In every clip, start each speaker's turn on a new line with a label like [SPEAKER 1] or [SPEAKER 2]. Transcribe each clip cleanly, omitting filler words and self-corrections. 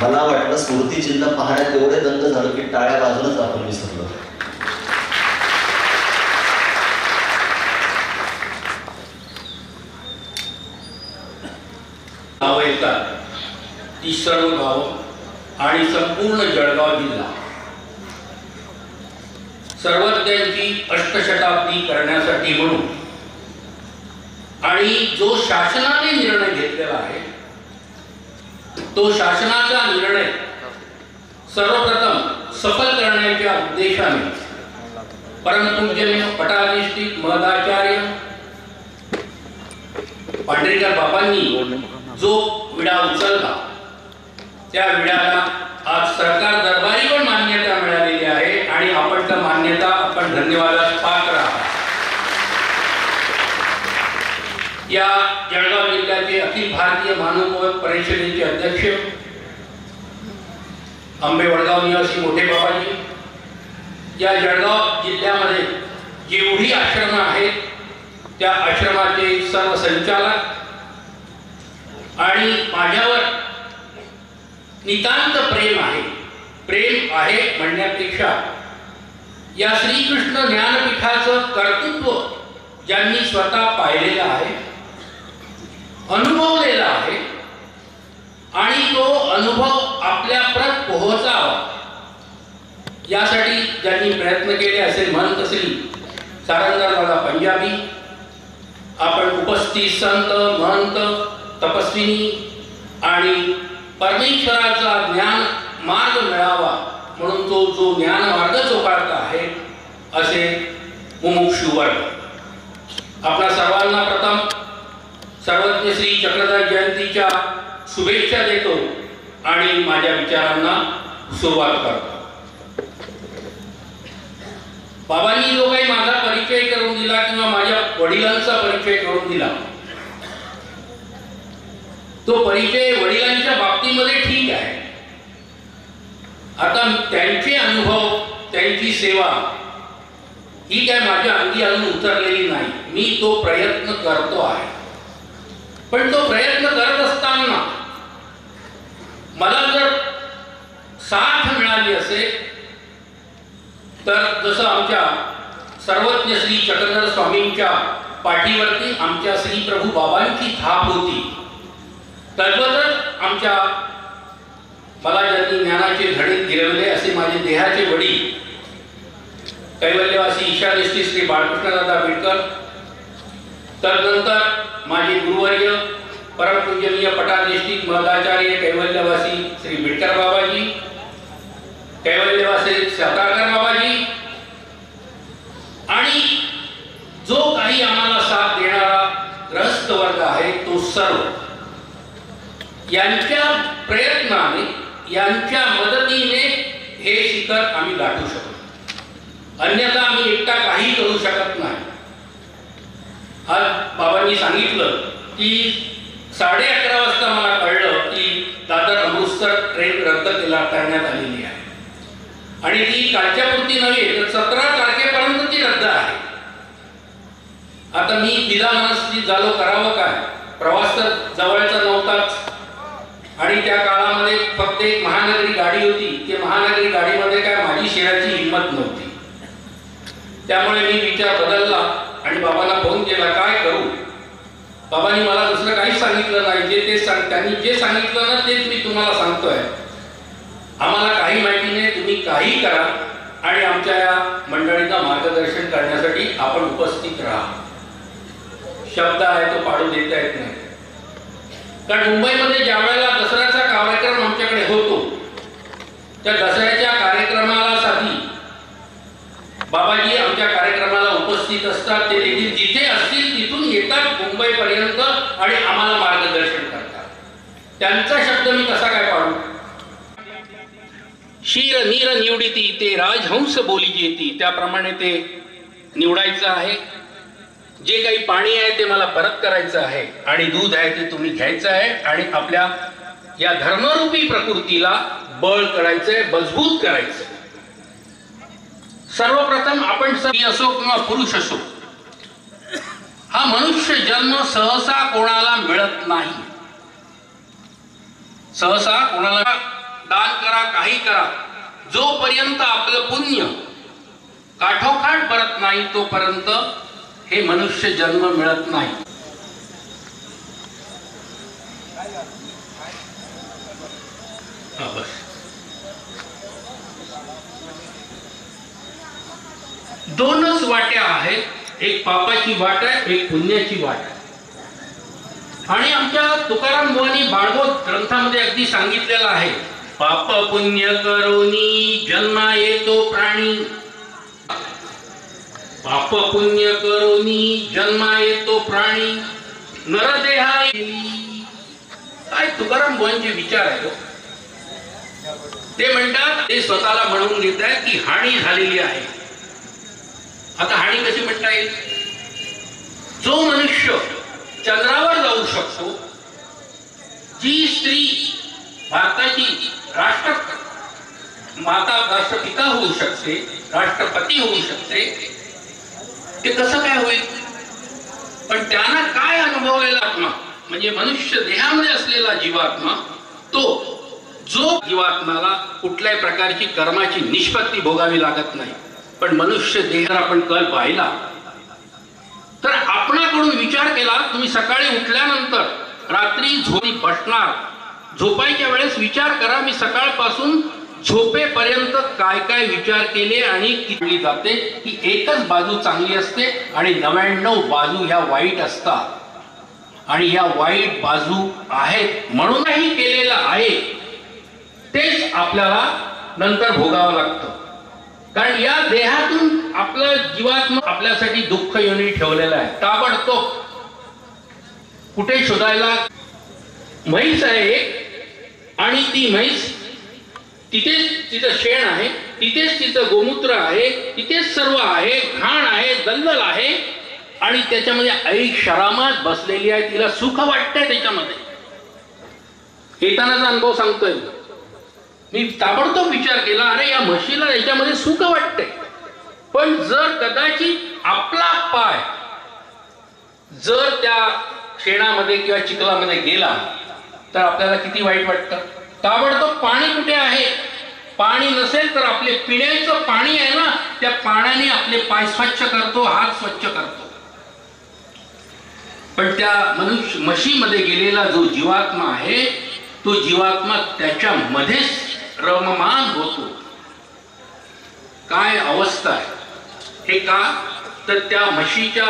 [SPEAKER 1] मला वाटलं स्मृती चिन्ह पाहण्यात एवढे दंग झालं की टाळ्या वाजवूनच आपण विसरलो.
[SPEAKER 2] गावं येतात ती सर्व गावं आणि संपूर्ण जळगाव जिल्हा सर्वज्ञांची अष्टशताब्दी करण्यासाठी म्हणून आणि जो शासनाने निर्णय घेतलेला आहे तो शासनाचा निर्णय सर्वप्रथम सफल करण्याच्या उद्देशाने परमपूज्य पटाधिष्ठित महदाचार्य पांढरेकर बाबांनी जो विडा उचलला त्या विड्याला आज सरकार दरबारी पण मान्यता मिळालेली आहे आणि आपण त्या मान्यता आपण धन्यवादास पात्र आहात. या जळगाव जिल्ह्याचे अखिल भारतीय मानवोपयोग परिषदेचे अध्यक्ष आंबे वडगाव निवासी मोठे बाबाजी, या जळगाव जिल्ह्यामध्ये जेवढी आश्रम आहेत त्या आश्रमाचे सर्व संचालक आणि माझ्यावर नितांत प्रेम आहे म्हणण्यापेक्षा या श्रीकृष्ण ज्ञानपीठाचं कर्तृत्व ज्यांनी स्वतः पाहिलेलं आहे, अनुभवलेला आहे आणि तो अनुभव आपल्यापर्यंत पोहोचावा यासाठी ज्यांनी प्रयत्न केले असे म्हणत असली सारंगदास दादा पंजाबी, आपण उपस्थित संत महंत तपस्विनी आणि परमेश्वराचा ज्ञान मार्ग मिळावा म्हणून तो जो ज्ञान मार्ग चोखाळता आहे असे मुमुक्षु वर्ग. आपल्या सर्वांना प्रथम सर्वज्ञ श्री चक्रधर जयंतीच्या शुभेच्छा देतो आणि माझ्या विचारांना सुरुवात करतो. बाबांनी जो काही माझा परिचय करून दिला किंवा माझ्या वडिलांचा परिचय करून दिला तो परिचय वडिलांच्या बाबतीमध्ये ठीक आहे. आता त्यांचे अनुभव त्यांची सेवा ही काय माझ्या अंगी अजून उतरलेली नाही. मी तो प्रयत्न करतो आहे. पण तो प्रयत्न करत असताना मला जर साथ मिळाली असेल तर जसं आमच्या सर्वज्ञ श्री चक्रधर स्वामींच्या पाठीवरती आमच्या श्री प्रभू बाबांची थाप होती तद्वतच आमच्या मला ज्यांनी ज्ञानाचे धडे गिरवले असे माझे देहाचे वडील कैवल्यवासी ईशानिष्ठी श्री बाळकृष्णदादा बिडकर, तदनंतर माझे गुरुवर्य परमपूजनीय पटाधिष्ठित महदाचार्य कैवल्यवासी श्री बिडकर बाबाजी, कैवल्यवासी सातारकर बाबाजी आणि जो काही आम्हाला साथ देणारा ग्रहस्थ वर्ग आहे तो सर्व यांच्या प्रयत्नाने यांच्या मदतीने हे शिखर आम्ही गाठू शकतो. अन्यथा आम्ही एकटा काही करू शकत नाही. आज बाबांनी सांगितलं की 11:30 वाजता मला कळलं की दादर अमृतसर ट्रेन रद्द करण्यात आलेली आहे आणि ती कालच्यापुरती नव्हे तर 17 तारखेपर्यंत ती रद्द आहे. आता मी दिला मनस्थित झालो, करावं काय? प्रवास तर जवळचा नव्हताच आणि त्या काळामध्ये फक्त एक महानगरी गाडी होती. ते महानगरी गाडीमध्ये काय माझी शिराची हिंमत नव्हती. त्यामुळे मी विचार बदलला आणि बाबांना फोन केला, काय करू? बाबांनी मला दुसरं काहीच सांगितलं नाही. त्यांनी जे सांगितलं ना तेच मी तुम्हाला सांगतोय. आम्हाला काही माहिती नाही, तुम्ही काही करा आणि आमच्या या मंडळींना मार्गदर्शन करण्यासाठी आपण उपस्थित राहा. शब्द आहे तो पाडू देता येत नाही. कारण मुंबईमध्ये ज्या वेळेला दसऱ्याचा कार्यक्रम आमच्याकडे होतो त्या दसऱ्याच्या कार्यक्रमाला साठी बाबाजी आमच्या कार्यक्रमाला उपस्थित असतात. ते देखील जिथे असतील तिथून येतात मुंबईपर्यंत आणि आम्हाला मार्गदर्शन करतात. त्यांचा शब्द मी कसा काय पाडू? शीर नीर निवडिती ते राजहंस बोली जेती, त्याप्रमाणे ते निवडायचं आहे. जे काही पाणी आहे ते मला परत करायचं आहे आणि दूध आहे ते तुम्ही घ्यायचं आहे आणि आपल्या या धर्मरूपी प्रकृतीला बळ करायचंय, मजबूत करायचंय. सर्वप्रथम आपण स्त्री असो किंवा पुरुष असो, हा मनुष्य जन्म सहसा कोणाला मिळत नाही. सहसा कोणाला दान करा, काही करा, जोपर्यंत आपलं पुण्य काठोकाठ भरत नाही तोपर्यंत हे मनुष्य जन्म मिळत नाही. बस. दोनच वाट्या आहेत, एक पापाची वाट आहे, एक पुण्याची वाट आहे. आणि आमच्या तुकाराम बुवांनी बाळगोत ग्रंथामध्ये अगदी सांगितलेलं आहे, पाप पुण्य करोनी जन्मा येतो प्राणी. पाप पुण्य करोनी जन्मा येतो प्राणी, नरदेहा येई. काय तुकाराम बुवांचे विचार आहे. ते म्हणतात, ते स्वतःला म्हणून घेत आहेत की हानी झालेली आहे. आता हानी कशी म्हणता येईल? जो मनुष्य चंद्रावर जाऊ शकतो, जी स्त्री भारताची माता राष्ट्रपिता होऊ शकते, राष्ट्रपती होऊ शकते, ते कसं काय होईल? पण त्यांना काय अनुभवलेला आत्मा म्हणजे मनुष्य देहामध्ये असलेला जीवात्मा, तो जो जीवात्म्याला कुठल्याही प्रकारची कर्माची निष्पत्ती भोगावी लागत नाही. पण मनुष्य देह आपण कल पाहिला तर आपणाकडून विचार केला. तुम्ही सकाळी उठल्यानंतर रात्री झोपी बसणार, झोपायच्या वेळेस विचार करा, मी सकाळपासून झोपेपर्यंत काय काय विचार केले आणि किती जाते. ही एकच बाजू चांगली असते आणि 99 बाजू ह्या वाईट असतात. आणि ह्या वाईट बाजू आहेत म्हणूनही केलेलं आहे तेच आपल्याला नंतर भोगावं लागतं. कारण या देहातून आपलं जीवात्मा आपल्यासाठी दुःख योनी ठेवलेलं आहे. ताबडतोब कुठे शोधायला? म्हैस आहे एक, आणि ती म्हैस तिथेच तिचं शेण आहे, तिथेच तिचं गोमूत्र आहे, तिथेच सर्व आहे, घाण आहे, दलदल आहे, आणि त्याच्यामध्ये ऐशरामात बसलेली आहे. तिला सुख वाटतंय त्याच्यामध्ये. येतानाचा अनुभव सांगतोय मी. ताबडतोब विचार केला, अरे या म्हशीला याच्यामध्ये सुख वाटतंय. पण जर कदाचित आपला पाय जर त्या शेणामध्ये किंवा चिखलामध्ये गेला तर आपल्याला किती वाईट वाटतं. ताबडतोब पाणी कुठे आहे? पाणी नसेल तर आपले पिण्याचं पाणी आहे ना, त्या पाण्याने आपले पाय स्वच्छ करतो, हात स्वच्छ करतो. पण त्या म्हशीमध्ये गेलेला जो जीवात्मा आहे, तो जीवात्मा त्याच्यामध्येच रममान होतो. काय अवस्था आहे हे का? तर त्या म्हशीच्या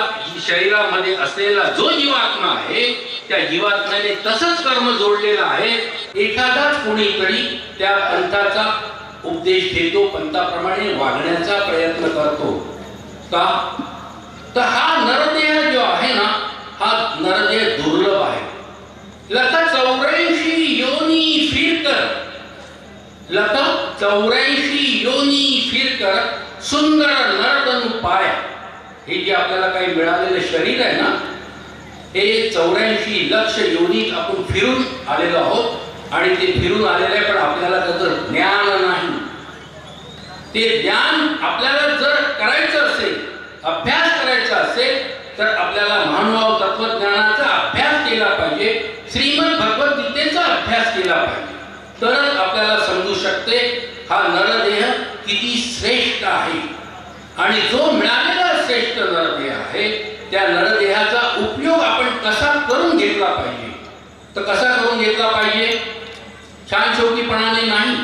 [SPEAKER 2] शरीरामध्ये असलेला जो जीवात्मा आहे, त्या जीवात्म्याने तसंच कर्म जोडलेलं आहे. एखादाच कोणीतरी त्या पंथाचा उपदेश घेतो, पंथाप्रमाणे वागण्याचा प्रयत्न करतो का? तर हा नरदेह जो आहे ना, हा नरदेह दुर्लभ आहे. लता 84 योनी फिरकर, लता 84 योनी फिरकर सुंदर नरतनु पाय. हे जे आपल्याला काही मिळालेलं शरीर आहे ना, हे 84 लक्ष योनीत आपण फिरून आलेलो आहोत. आणि ते फिरून आलेलं आहे, पण आपल्याला त्याचं ज्ञान नाही. ते ज्ञान आपल्याला जर करायचं असेल, अभ्यास करायचा असेल, तर आपल्याला महानुभाव तत्वज्ञानाचा अभ्यास केला पाहिजे, श्रीमद भगवद्गीतेचा अभ्यास केला पाहिजे. तरच आपल्याला समजू शकते हा नरदेह किती श्रेष्ठ आहे. आणि जो मिळालेला श्रेष्ठ नरदेह आहे, त्या नरदेहाचा उपयोग आपण कसा करून घेतला पाहिजे. तर कसा करून घेतला पाहिजे? छान शेवटीपणाने नाही.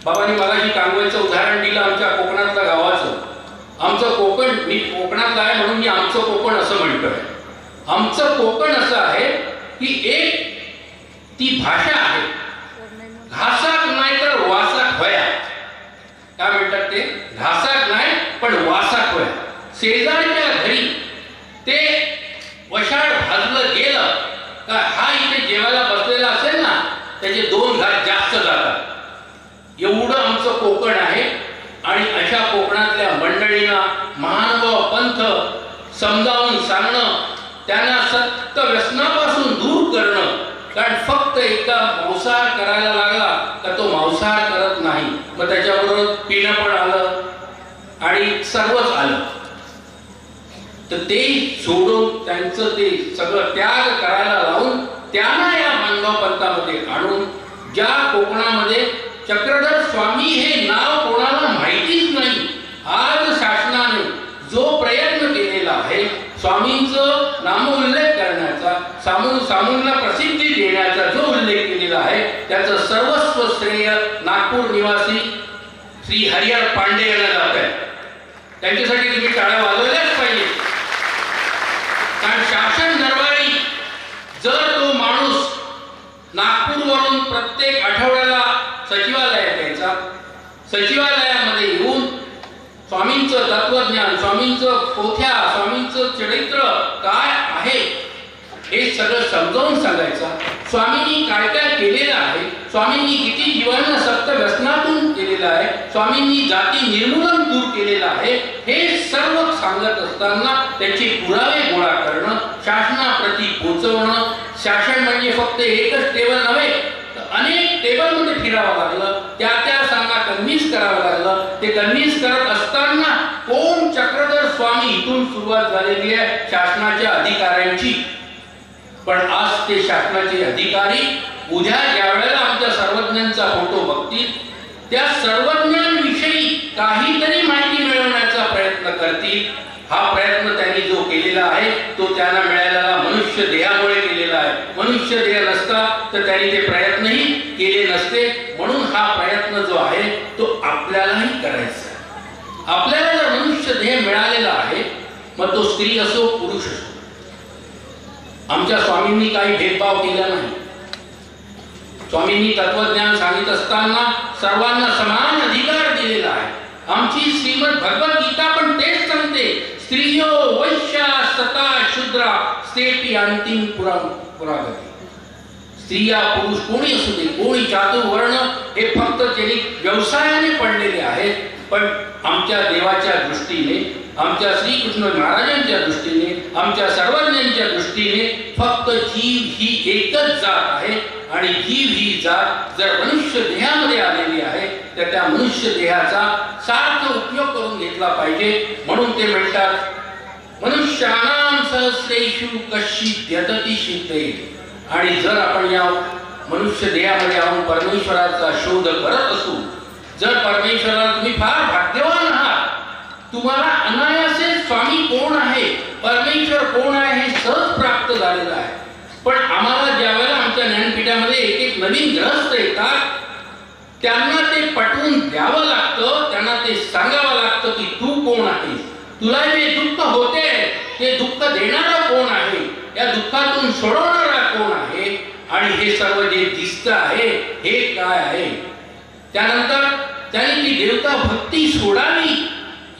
[SPEAKER 2] बाबांनी मगाशी कांगवेचं उदाहरण दिलं आमच्या कोकणातल्या गावाचं. आमचं कोकण, मी कोकणातला आहे म्हणून मी आमचं कोकण असं म्हणतोय. आमचं कोकण असं आहे की एक ती भाषा आहे, घासाक नाही तर वासाक होया. काय म्हणतात ते? घासाक नाही पण वासाक होया. शेजारच्या घरी ते वशाड भाजलं गेलं का हा इथे जेवायला बसलेला असेल ना, त्याचे 2 घास जास्त जातात. एवढं आमचं कोकण आहे. आणि अशा कोकणातल्या मंडळींना महानुभाव पंथ समजावून सांगणं, त्यांना सत्य व्यसनापासून दूर करणं. कारण फक्त एकदा मांसाहार करायला लागला का तो मांसाहार करत नाही, मग त्याच्याबरोबर पिणं पण आलं आणि सर्वच आलं. तर ते सोडून त्यांचं ते सगळं त्याग करायला लावून त्यांना या मानव पंथामध्ये आणून, ज्या कोकणामध्ये चक्रधर स्वामी हे नाव कोणाला माहितीच नाही. आज शासनाने जो प्रयत्न केलेला आहे स्वामींचं नामोल्लेख करण्याचा, सामूंना प्रसिद्धी देण्याचा जो उल्लेख केलेला आहे त्याचं सर्वस्व श्रेय नागपूर निवासी श्री हरिहर पांडे यांना जात आहे. त्यांच्यासाठी तुम्ही टाळ्या वाजवल्याच पाहिजे. कारण शासन दरबारी जर तो माणूस नागपूरवरून प्रत्येक आठवड्याला सचिवालयात यायचा, सचिवालयामध्ये येऊन स्वामींचं तत्वज्ञान, स्वामींचं पोथ्या, स्वामींचं चरित्र काय आहे हे सगळं समजावून सांगायचं. स्वामींनी काय काय केलेलं आहे, स्वामींनी किती जीवांना सक्त व्यसनातून केलेलं आहे, स्वामींनी जाती निर्मूलन दूर केलेलं आहे, हे सर्व सांगत असताना त्याचे पुरावे गोळा करणं, शासनाप्रती पोहोचवणं. शासन म्हणजे फक्त एकच टेबल नव्हे, अनेक टेबलमध्ये फिरावं लागलं, त्या सांगा कन्व्हिन्स करावं लागलं. ते कन्व्हिन्स करत असताना कोण चक्रधर स्वामी इथून सुरुवात झालेली आहे शासनाच्या अधिकाऱ्यांची. पण आज ते शासनाचे अधिकारी उद्या ज्या वेळेला आमच्या सर्वज्ञांचा फोटो बघतील त्या सर्वज्ञांविषयी काहीतरी माहिती मिळवण्याचा प्रयत्न करतील. हा प्रयत्न त्यांनी जो केलेला आहे तो त्यांना मिळालेला मनुष्य देहामुळे केलेला आहे. मनुष्य देह नसता तर त्यांनी ते प्रयत्नही केले नसते. म्हणून हा प्रयत्न जो आहे तो आपल्यालाही करायचा आहे. आपल्याला जर मनुष्य देह मिळालेला आहे, मग तो स्त्री असो पुरुष असो, आमच्या स्वामींनी काही भेदभाव केला नाही. स्वामींनी तत्वज्ञान सांगित असताना सर्वांना समान अधिकार दिलेला आहे. आमची श्रीमद भगवत गीता पण तेच सांगते, स्त्रियो वैश्या सता शूद्रा स्तेपी अंतिम पुरागती. स्त्रिया पुरुष कोणी असू दे, कोणी चातुर्वर्ण, हे फक्त त्यांनी व्यवसायाने पडलेले आहेत. पण आमच्या देवाच्या दृष्टीने, आमच्या श्रीकृष्ण महाराजांच्या दृष्टीने, आमच्या सर्वज्ञांच्या दृष्टीने फक्त जीव ही एकच जात आहे. आणि जीव ही जात जर मनुष्य देहामध्ये आलेली आहे तर त्या मनुष्य देहाचा सार्थ उपयोग करून घेतला पाहिजे. म्हणून ते म्हणतात मनुष्यानां सहस्रेषु कश्चित् यतति सिद्धये. आणि जर आपण या मनुष्य देहामध्ये आहोत परमेश्वराचा शोध करत असू, जर परमेश्वराला तुम्ही फार भाग्यवान आहात, तुम्हाला अनायासे स्वामी कोण आहे, परमेश्वर कोण आहे हे सहज प्राप्त झालेलं आहे. पण आम्हाला ज्यावेळेला आमच्या ज्ञानपीठामध्ये एक एक नवीन ग्रस्त येतात त्यांना ते पटवून द्यावं लागतं, त्यांना ते सांगावं लागतं की तू कोण आहेस, तुला जे दुःख होते ते दुःख देणारा कोण आहे, या दुःखातून सोडवणारा कोण आहे, आणि हे सर्व जे दिसतं आहे हे काय आहे. त्यानंतर त्यांनी ती देवता भक्ती सोडावी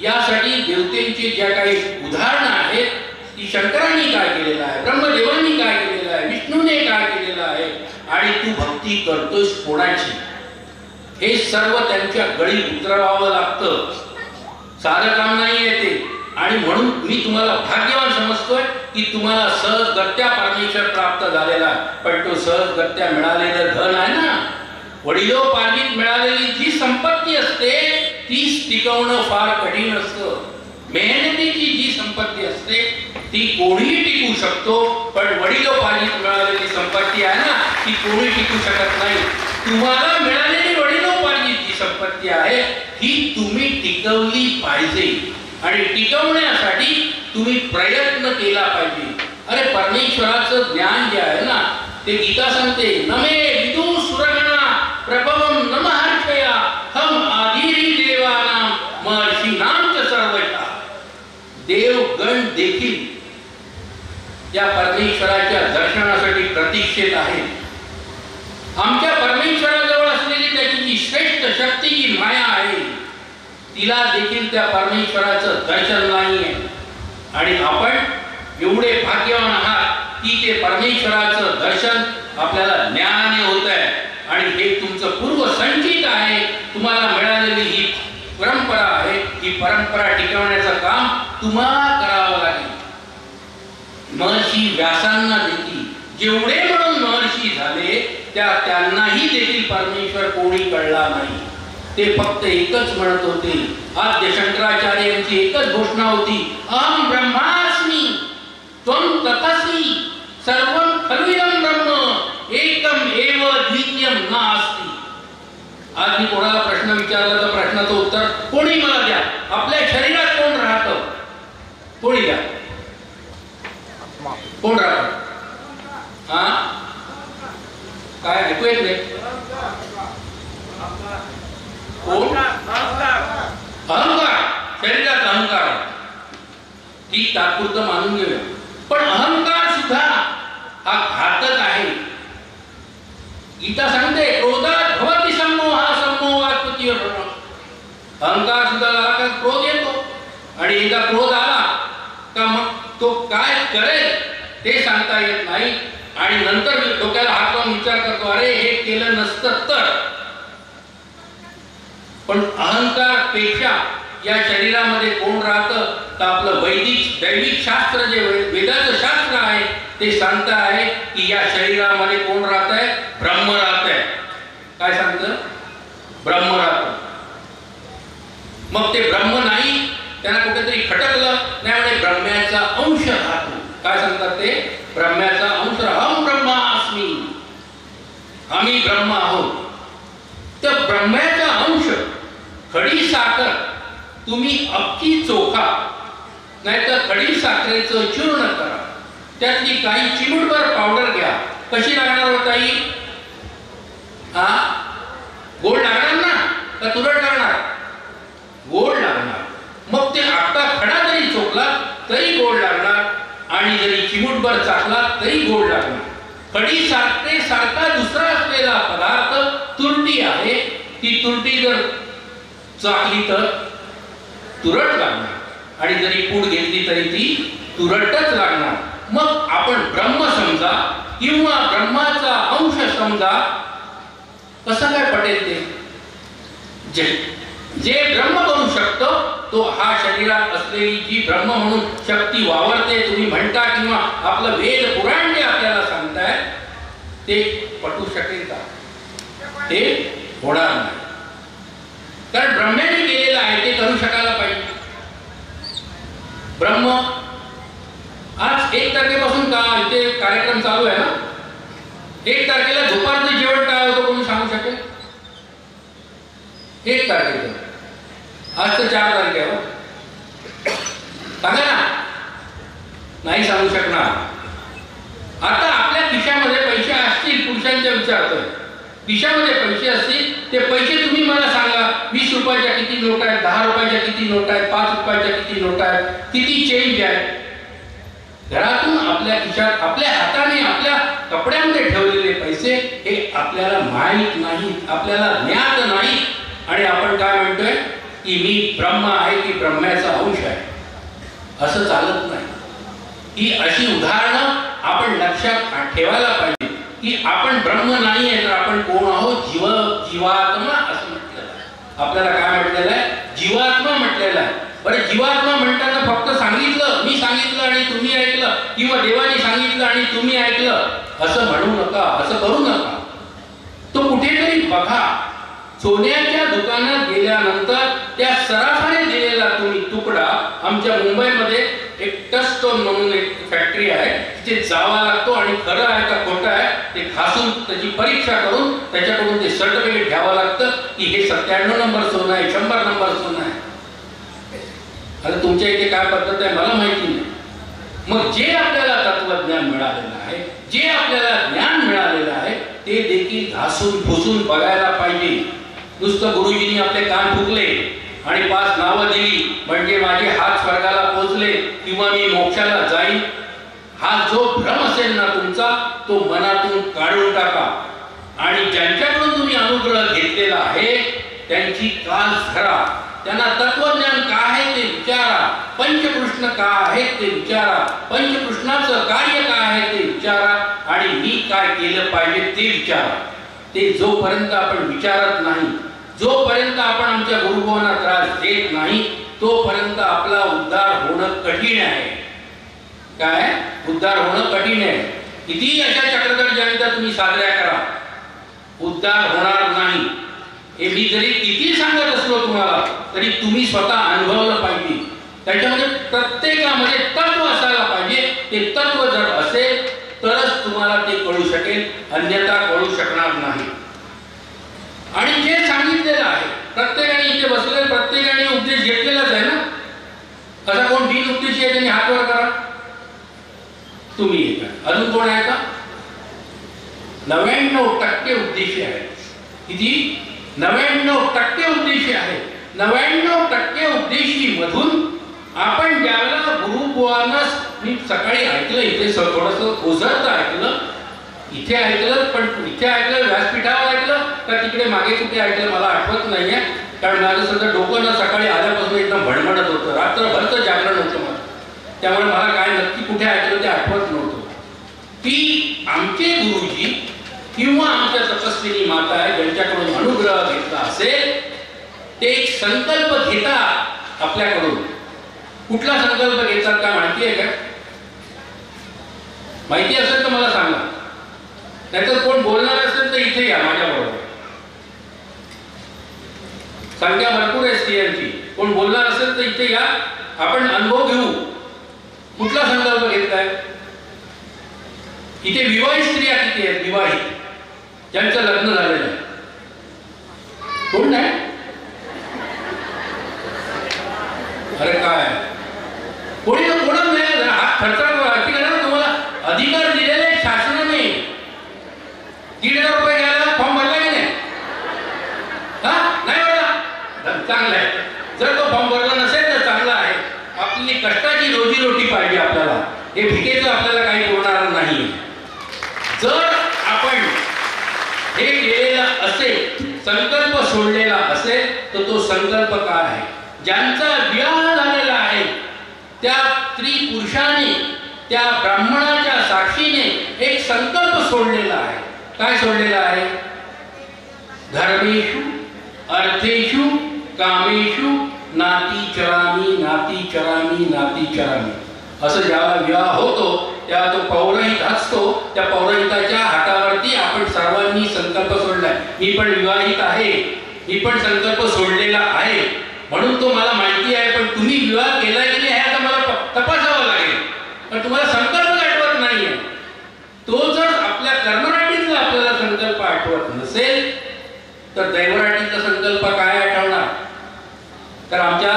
[SPEAKER 2] यासाठी देवतेंची ज्या काही उदाहरणं आहेत ती शंकरांनी काय केलेलं आहे, ब्रह्मदेवांनी काय केलेलं आहे, विष्णूने काय केलेलं आहे, आणि तू भक्ती करतोस कोणाची, हे सर्व त्यांच्या गळी उतरवावं लागतं. साधं काम नाही येते. आणि म्हणून मी तुम्हाला भाग्यवान समजतोय की तुम्हाला सहजगत्या परमेश्वर प्राप्त झालेला आहे. पण तो सहजगत्या मिळालेलं धन आहे ना, वडिलोपार्जित मिळालेली जी संपत्ती असते तीच टिकवणं फार कठीण असतं. मेहनतीची जी संपत्ती असते ती कोणीही टिकू शकतो, पण वडिलोपार्जित मिळालेली संपत्ती आहे ना ती कोणी टिकू शकत नाही. तुम्हाला मिळालेली वडिलोपार्जित जी संपत्ती आहे ही तुम्ही टिकवली पाहिजे, आणि टिकवण्यासाठी तुम्ही प्रयत्न केला पाहिजे. अरे परमेश्वराचं ज्ञान जे आहे ना ते गीता सांगते, नमे विदु सुरगणा प्रभवम नमहर्षया हम आदिरी देवानां महर्षीणां च सर्वशः. देवगण देखील या परमेश्वराच्या दर्शनासाठी प्रतीक्षेत आहे. आमच्या परमेश्वराजवळ असलेली त्याची जी श्रेष्ठ शक्ती जी माया आहे तिला देखील त्या परमेश्वराचं दर्शन नाही आहे. आणि आपण एवढे भाग्यवान आहात की ते परमेश्वराचं दर्शन आपल्याला ज्ञानाने होत आहे, आणि हे तुमचं पूर्व संचित आहे. तुम्हाला मिळालेली ही परंपरा आहे, ही परंपरा टिकवण्याचं काम तुम्हाला करावं लागेल. महर्षी व्यासांना देखील जेवढे म्हणून महर्षी झाले त्यांनाही देखील परमेश्वर कोणी कळला नाही. ते फक्त एकच म्हणत होते. आद्य शंकराचार्यांची एकच घोषणा होती, अहम ब्रह्मास्मि त्वं तथासि सर्वं खलु इदं ब्रह्म एकम एव द्वितीयं नास्ति. आदि कोण राहतं? हा, काय ऐकू येत नाही? कोण? अहंकार, शरीरात अहंकार. ती तात्पुरतं मानून घेऊया, पण अहंकार सुद्धा हा घातक आहे. गीता सांगते क्रोधात भवति सम्मोहा सम्मोहात्पत्ती. अहंकार सुद्धा आला का क्रोध येतो, आणि एकदा क्रोध आला का मग तो काय करेल ते सांगता येत नाही, आणि नंतर डोक्याला हात लावून विचार करतो, अरे हे केलं नसतं तर. पण अहंकार पेक्षा या शरीरामध्ये कोण राहतं तर आपलं वैदिक दैविक शास्त्र जे वेदाचं शास्त्र आहे ते सांगतं आहे की या शरीरामध्ये कोण राहत आहे? ब्रह्म राहत आहे. काय सांगतं? ब्रह्म राहतं. मग ते ब्रह्म नाही, त्यांना कुठेतरी खटकलं, त्यामुळे ब्रह्म्याचा अंश राहतो. काय सांगतात ते? ब्रह्म्याचा अंश. अहम ब्रह्मास्मी, आम्ही ब्रह्म आहोत. तर ब्रह्म्याचा अंश, खडी साखर तुम्ही अख्खी चोखा नाहीतर खडी साखरेचं चूर्ण करा, त्यातली काही चिमूटभर पावडर घ्या. कशी लागणार होता ही? हा, गोड लागणार ना का तुरट लागणार? गोड लागणार. मग ते अख्खा खडा जरी चोखला तरी गोड लागणार, आणि जरी चिमूटभर चाकला तरी गोड लागणार. खडी साखरेसारखा दुसरा असलेला पदार्थ तुरटी आहे. ती तुरटी जर चाकली तर तुरट लागणार, आणि जरी पूड घेतली तरी ती तुरटच लागणार. मग आपण ब्रह्म समजा किंवा ब्रह्माचा अंश समजा, कसं काय पटेल ते? जे ब्रह्म बनू शकतो तो हा शरीरात असलेली जी ब्रह्म म्हणून शक्ती वावरते तुम्ही म्हणता, किंवा आपलं वेद पुराण जे आपल्याला सांगताय ते पटू शकेल का? ते होणार नाही. कारण ब्रह्माने केलेलं आहे ते करू शकायला पाहिजे. ब्रह्म आज 1 तारखेपासून का इथे कार्यक्रम चालू आहे ना, 1 तारखेला दुपारचं जेवण काय होतं कोणी सांगू शकेल? 1 तारखेचं. आज तर 4 तारीख आहे. सांगा ना. नाही सांगू शकणार. आता आपल्या खिशामध्ये पैसे असतील, पुरुषांच्या विचारतोय, खिशामध्ये पैसे असतील, ते पैसे तुम्ही मला सांगा, 20 रुपयाच्या किती नोट आहेत, 10 रुपयाच्या किती नोट आहेत, 5 रुपयाच्या किती नोट आहेत, किती चेंज आहे. घरातून आपल्या खिशात आपल्या हाताने आपल्या कपड्यामध्ये ठेवलेले पैसे हे आपल्याला माहीत नाही, आपल्याला ज्ञात नाही, आणि आपण काय म्हणतोय की मी ब्रह्म आहे की ब्रह्म्याचा अंश आहे. असं चालत नाही. ही अशी उदाहरणं आपण लक्षात ठेवायला पाहिजे की आपण ब्रह्म नाही आहे तर आपण कोण आहोत? जीवात्मा असं म्हटलेलं आहे. आपल्याला काय म्हटलेलं आहे? जीवात्मा म्हटलेलं आहे. बरं, जीवात्मा म्हणताना फक्त सांगितलं, मी सांगितलं आणि तुम्ही ऐकलं, किंवा देवाने सांगितलं आणि तुम्ही ऐकलं असं म्हणू नका, असं करू नका. तो कुठेतरी बघा. सोन्याच्या दुकानात गेल्यानंतर त्या सराफाने दिलेला तुम्ही तुकडा, आमच्या मुंबईमध्ये एक टचस्टोन म्हणून एक फॅक्टरी आहे, तिथे जावा लागतो आणि खरं आहे का खोटं आहे ते घासून त्याची परीक्षा करून त्याच्याकडून ते सर्टिफिकेट घ्यावं लागतं की हे 97 नंबर सोनं आहे, 100 नंबर सोनं आहे. आता तुमच्या इथे काय पद्धत आहे मला माहिती नाही. मग जे आपल्याला तत्वज्ञान मिळालेलं आहे, जे आपल्याला ज्ञान मिळालेलं आहे ते देखील घासून फुसून बघायला पाहिजे. नुसतं गुरुजींनी आपले कान फुकले आणि 5 नावं दिली म्हणजे माझे हात स्वर्गाला पोहोचले किंवा मी मोक्षाला जाईन, हा जो भ्रम असेल ना तुमचा तो मनातून काढून टाका. आणि ज्यांच्याकडून तुम्ही अनुग्रह घेतलेला आहे त्यांची कास धरा, त्यांना तत्वज्ञान काय आहे ते विचारा, पंचकृष्ण काय आहेत ते विचारा, पंचकृष्णाचं कार्य काय आहे ते विचारा, आणि मी काय केलं पाहिजे ते विचारा. ते जोपर्यंत आपण विचारत नाही, जोपर्यंत आपण आमच्या गुरुभावांना त्रास देत नाही, तोपर्यंत आपला उद्धार होणं कठीण आहे. काय? उद्धार होणं कठीण आहे. किती अशा चक्रधर जयंत्या तुम्ही साजऱ्या करा, उद्धार होणार नाही. हे मी जरी किती सांगत असलो तुम्हाला तरी तुम्ही स्वतः अनुभवलं पाहिजे. त्याच्यामध्ये प्रत्येकामध्ये तत्व असायला पाहिजे. ते तत्व जर असेल तरच तुम्हाला ते कळू शकेल, अन्यथा कळू शकणार नाही. आणि जे सांगितलेलं आहे प्रत्येकाने इथे बसलेले प्रत्येकाने उपदेश घेतलेलाच आहे ना. असा कोण बिन उपदेशी आहे त्यांनी हात वर करा. तुम्ही अजून कोण आहे का? 99% उद्देशी आहे. किती? 99% उद्देशी आहे. 99% उद्देशी मधून आपण ज्यावेळेला गुरुबुवांना, मी सकाळी ऐकलं इथे थोडंसं ओझरतं ऐकलं, इथे ऐकलं, पण इथे ऐकलं व्यासपीठावर ऐकलं का तिकडे मागे कुठे ऐकलं मला आठवत नाहीये, कारण माझं सध्या डोकं ना सकाळी आल्यापासून एकदम भडमडत होतं, रात्रभरचं जागरण होतं मला, त्यामुळे मला काय नक्की कुठे ऐकलं ते आठवत नव्हतं. की आमचे गुरुजी किंवा आमच्या तपस्विनी माता आहे ज्यांच्याकडून अनुग्रह घेतला असेल ते एक संकल्प घेतात आपल्याकडून. कुठला संकल्प घेतात का माहिती आहे का? माहिती असेल तर मला सांगा, नाहीतर कोण बोलणार असेल तर इथे या माझ्याबरोबर. संख्या भरपूर आहे स्त्रियांची, कोण बोलणार असेल तर इथे या, आपण अनुभव घेऊ. कुठला संकल्प घेतलाय? इथे विवाहित स्त्रिया किती आहेत? विवाहित ज्यांचं लग्न झालेलं आहे कोण नाही? अरे काय कोणी कोणच नाही. हात खर्च तुम्हाला अधिकार दिलेले शासनाने. 1,500 रुपये घ्यायला फॉर्म भरला की नाही? हा नाही भरला? चांगलं आहे. जर तो फॉर्म भरला नसेल तर चांगला आहे. आपली कष्टाची रोजीरोटी पाहिजे आपल्याला, हे भिकेचं आपल्याला काही पुरणार नाही. जर आपण हे केलेला असेल, संकल्प सोडलेला असेल, तर तो संकल्प काय आहे? ज्यांचा विवाह झालेला आहे त्या स्त्री पुरुषाने, त्या ब्राह्मणाच्या साक्षीने एक संकल्प सोडलेला आहे. काय सोडलेला आहे? धर्मेषु अर्थेषु कामेषु नाती चरामी नाती चरामी नाती चरामी. असं ज्याला विवाह होतो तेव्हा तो पौरोहित असतो, त्या पौरोहिताच्या हातावरती आपण सर्वांनी संकल्प सोडलाय. मी पण विवाहित आहे, मी पण संकल्प सोडलेला आहे, म्हणून तो मला माहिती आहे. पण तुम्ही विवाह केलाय की नाही हे आता मला तपासावं लागेल, पण तुम्हाला संकल्प आठवत नाहीये. तो जर आपल्या कर्मराटीतला आपल्याला संकल्प आठवत नसेल तर दैवराटीतला संकल्प काय आठवणार? तर आमच्या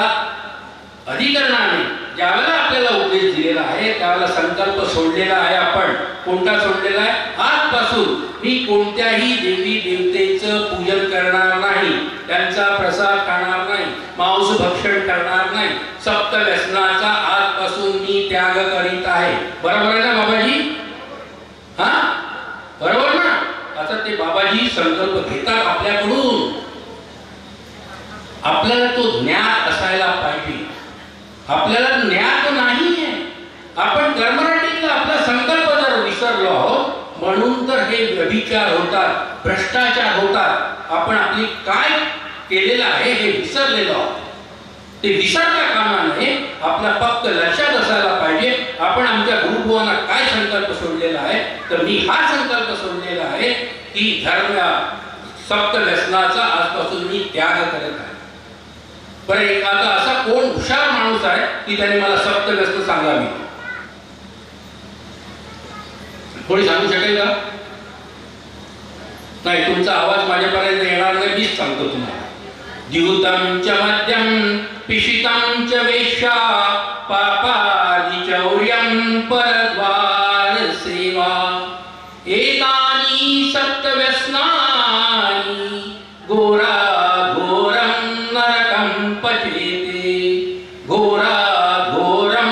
[SPEAKER 2] अधिकरणाने ज्यावेळेला आपल्याला उपदेश दिलेला आहे त्यावेळेला संकल्प सोडलेला आहे. आपण कोणता सोडलेला आहे? आजपासून मी कोणत्याही देवी देवतेचं पूजन करणार नाही, त्यांचा प्रसाद खाणार नाही, मांस भक्षण करणार नाही, सप्त व्यसनाचा आजपासून मी त्याग करीत आहे. बरोबर आहे ना बाबाजी? हा बरोबर ना? आता ते बाबाजी संकल्प घेतात आपल्याकडून. आपल्याला तो ज्ञान असायला पाहिजे. आपल्याला ज्ञान नाहीये. आपण कर्मराटीतला आपला संकल्प जर विसरलो आहोत, म्हणून तर हे व्यभिचार होतात, भ्रष्टाचार होतात. आपण आपली काय केलेलं आहे हे विसरलेलो आहोत. ते विसरता कामा नये. आपला फक्त लक्षात असायला पाहिजे आपण आमच्या गुरुबुवांना काय संकल्प सोडलेला आहे. तर मी हा संकल्प सोडलेला आहे की धर्म सप्त व्यसनाचा आजपासून मी त्याग करत आहे. बरं, एखादा असा कोण हुशार माणूस आहे की त्याने मला सप्त व्यसन सांगावी? कोणी सांगू शकेल का? नाही, तुमचा आवाज माझ्यापर्यंत येणार नाही. मीच सांगतो तुम्हाला. द्यूतं च मद्यं पिशितं च वेश्या पापादि चौर्यं परद्वार सेवा एतानि सप्त व्यसनानि घोरा घोरं नरकं पचेते घोरा घोरं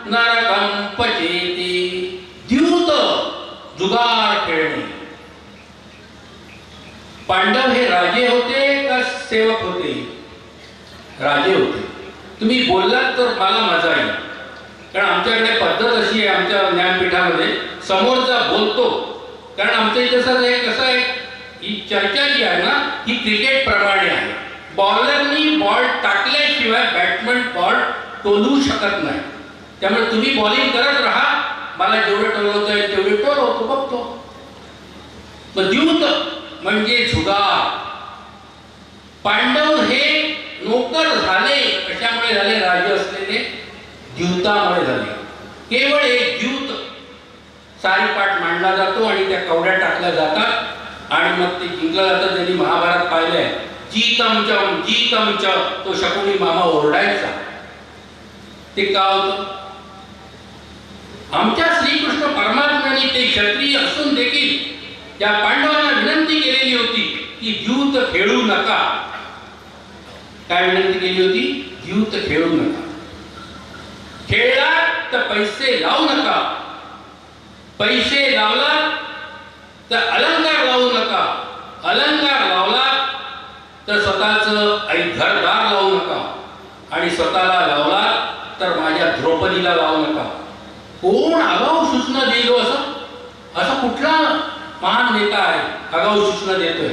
[SPEAKER 2] नरकं पचेते. द्यूत जुगार खेळणे. पांडव हे राजे होते का सेवक होते? राजे होते. तुम्ही बोललात तर मला मजा येईल, कारण आमच्याकडे पद्धत अशी आहे आमच्या ज्ञानपीठामध्ये, समोरचा बोलतो. कारण आमच्या इथे कसं आहे, ही चर्चा जी आहे ना ही क्रिकेट प्रमाणे आहे. बॉलरनी बॉल टाकल्याशिवाय बॅट्समन बॉल टोलू शकत नाही. त्यामुळे तुम्ही बॉलिंग करत राहा, मला जेवढं टोलवता येईल तेवढे टोलवतो बघतो. मग द्यूत म्हणजे जुगार. पांडव हे नोकर झाले कशामुळे झाले? राजे असलेले द्यूतामुळे झाले. केवळ एक द्यूत सारीपाठ मांडला जातो आणि त्या कवड्या टाकल्या जातात आणि मग ते जिंकलं जातं. त्यांनी महाभारत पाहिलंय. जीतम च जीतम च, तो शकुनी मामा ओरडायचा. ते का होतं? आमच्या श्रीकृष्ण परमात्म्याने पांडवांनी ते क्षत्रिय असून देखील त्या पांडवांना विनंती केलेली होती की द्यूत खेळू नका. काय विनंती केली होती? द्यूत खेळू नका. खेळलात तर पैसे लावू नका. पैसे लावलात तर अलंकार लावू नका. अलंकार लावलात तर स्वतःच घरदार लावू नका. आणि स्वतःला लावलात तर माझ्या द्रौपदीला लावू नका. कोण आगाऊ सूचना देईल असं कुठला महान नेता आहे आगाऊ सूचना देतोय?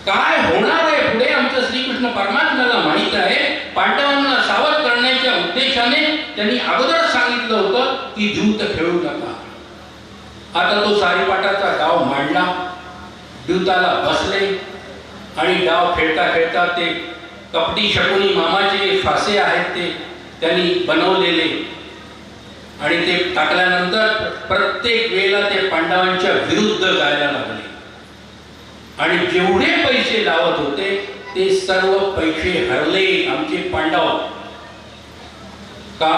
[SPEAKER 2] काय होणार आहे पुढे आमच्या श्रीकृष्ण परमात्म्याला माहित आहे. पांडवांना सावध करण्याच्या उद्देशाने त्यांनी अगोदरच सांगितलं होतं की द्यूत खेळू नका. आता तो सारीपाटाचा डाव मांडला, द्यूताला बसले आणि डाव खेळता खेळता ते कपटी शकुनी मामाचे फासे आहेत ते त्यांनी बनवलेले आणि ते टाकल्यानंतर प्रत्येक वेळेला ते पांडवांच्या विरुद्ध जायला लागले आणि जेवढे पैसे लावत होते ते सर्व पैसे हरले आमचे पांडव. का?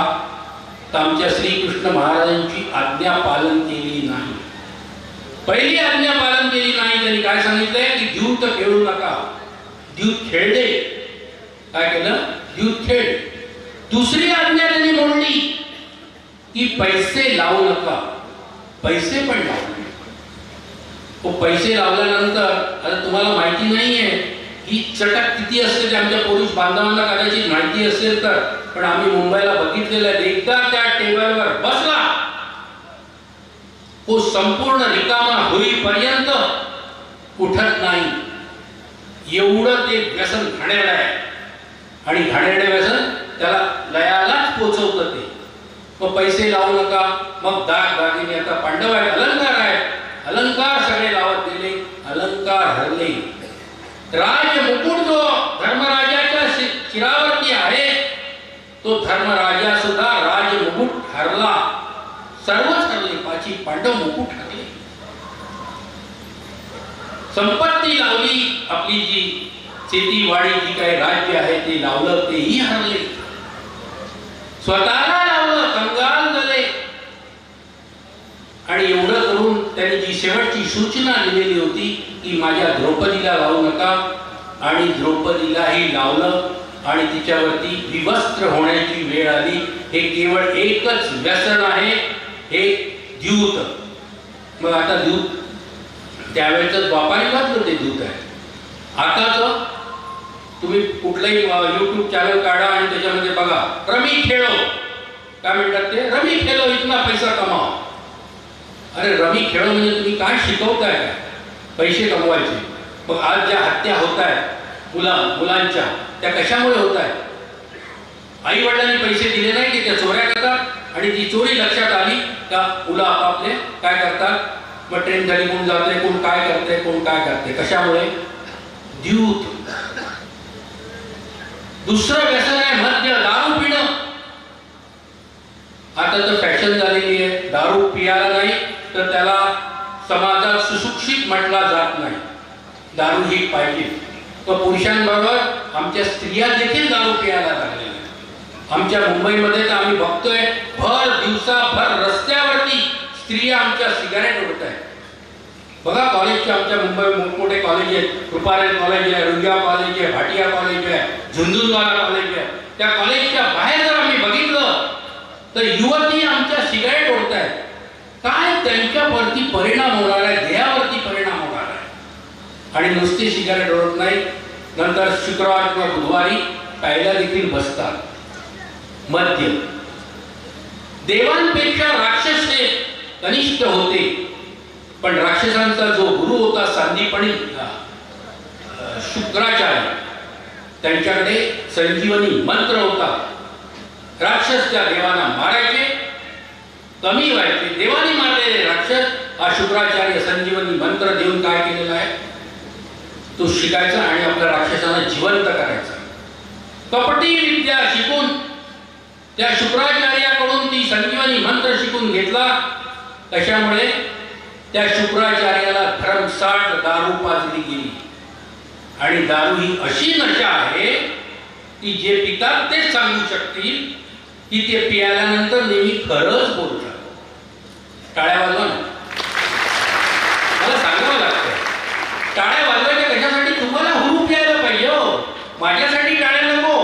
[SPEAKER 2] तर आमच्या श्रीकृष्ण महाराजांची आज्ञा पालन केली नाही. पहिली आज्ञा पालन केली नाही. त्यांनी काय सांगितलंय की द्यूत खेळू नका. द्यूत खेळले. काय केलं? द्यूत खेळ. दुसरी आज्ञा त्यांनी मोडली की पैसे लावू नका. पैसे पण लावले. पैसे लावल्यानंतर आता तुम्हाला माहिती नाहीये ही चटक किती असते ते आमच्या पुरुष बांधवांना कदाचित माहिती असेल तर, पण आम्ही मुंबईला बघितलेलं आहे. एकदा त्या टेबलवर बसला तो संपूर्ण रिकामा होईपर्यंत उठत नाही. एवढं ते व्यसन घाणेरडं आहे आणि घाणेरडे व्यसन त्याला लयालाच पोचवतं ते. मग पैसे लावू नका. मग दाग दागिने. आता पांडव आहेत, अलंकार आहे. अलंकार सगळे लावत गेले. अलंकार हरले. राज मुकुट जो धर्मराजाच्या शिरावरती आहे तो धर्मराजा सुद्धा राज मुकुट हरला. सर्वच हरले. पाची पांडव मुकुट हरले. संपत्ती लावली. आपली जी शेतीवाडी जी काही राज्य आहे ते लावलं तेही हरले. स्वतःला लावलं. कंगाल झाले. आणि एवढं करून त्यांनी जी शेवटची सूचना दिलेली होती की माझ्या द्रौपदीला लावू नका आणि द्रौपदीलाही लावलं आणि तिच्यावरती विवस्त्र होण्याची वेळ आली. हे केवळ एकच व्यसन आहे, हे द्यूत. मग आता द्यूत त्यावेळेचं द्वापारिकातलं ते द्यूत आहे. आताच तुम्ही कुठलाही YouTube चॅनल काढा आणि त्याच्यामध्ये बघा रमी खेळो. काय म्हणतात ते? रमी खेळो इतना पैसा कमाओ. अरे रमी खेळो म्हणजे तुम्ही काय शिकवताय का? पैसे कमवायचे. मग आज ज्या हत्या होत आहेत मुलांच्या त्या कशामुळे होत आहेत? आई वडिलांनी पैसे दिले नाही की त्या चोऱ्या करतात आणि ती चोरी लक्षात आली का मुलं आपापले काय करतात? मग ट्रेन झाली, कोण जाते, कोण काय करते, कोण काय करते. कशामुळे? द्यूत. दुसरं व्यसन आहे मद्य, दारू पिणं. आता तर फॅशन झालेली आहे. दारू पियाला नाही तर त्याला समाजात सुशिक्षित म्हटला जात नाही. दारू ही पाहिजे. तर पुरुषांबरोबर आमच्या स्त्रिया देखील दारू पियाला लागलेल्या. आमच्या मुंबईमध्ये तर आम्ही बघतोय भर दिवसाभर रस्त्यावरती स्त्रिया आमच्या सिगारेट ओढत आहेत. बघा कॉलेजचे आमच्या मुंबई मोठमोठे कॉलेज आहेत. कृपारेल कॉलेज आहे, रुंग्या कॉलेज आहे, भाटिया कॉलेज आहे, झुंझुनवाला कॉलेज आहे. त्या कॉलेजच्या बाहेर जर आम्ही बघितलं तर युवती आमच्या सिगारेट ओढत आहेत. काय त्यांच्यावरती परिणाम होणार आहे? देहावरती परिणाम होणार आहे. आणि नुसती सिगारेट ओढत नाही, नंतर शुक्रवार किंवा बुधवारी प्यायला देखील बसतात. मद्य. देवांपेक्षा राक्षस हे कनिष्ठ होते, पण राक्षसांचा जो गुरु होता सांदीपणी शुक्राचार्य, त्यांच्याकडे संजीवनी मंत्र होता. राक्षस त्या देवांना मारायचे, कमी व्हायचे. देवाने मारलेले राक्षस हा शुक्राचार्य संजीवनी मंत्र देऊन काय केलेला आहे तो शिकायचा आणि आपल्या राक्षसांना जिवंत करायचा. कपटी विद्या शिकून त्या शुक्राचार्याकडून ती संजीवनी मंत्र शिकून घेतला. कशामुळे? त्या शुक्राचार्याला भरमसाठ दारू पाजली गेली. आणि दारू ही अशी नशा आहे की जे पितात तेच सांगू शकतील की ते पियाल्यानंतर नेहमी खरंच बोलतात. टाळ्या वाजवा ना. मला सांगावं लागतं. टाळ्या वाजवायच्या कशासाठी? तुम्हाला हुरूप यायला पाहिजे हो. माझ्यासाठी टाळ्या नको.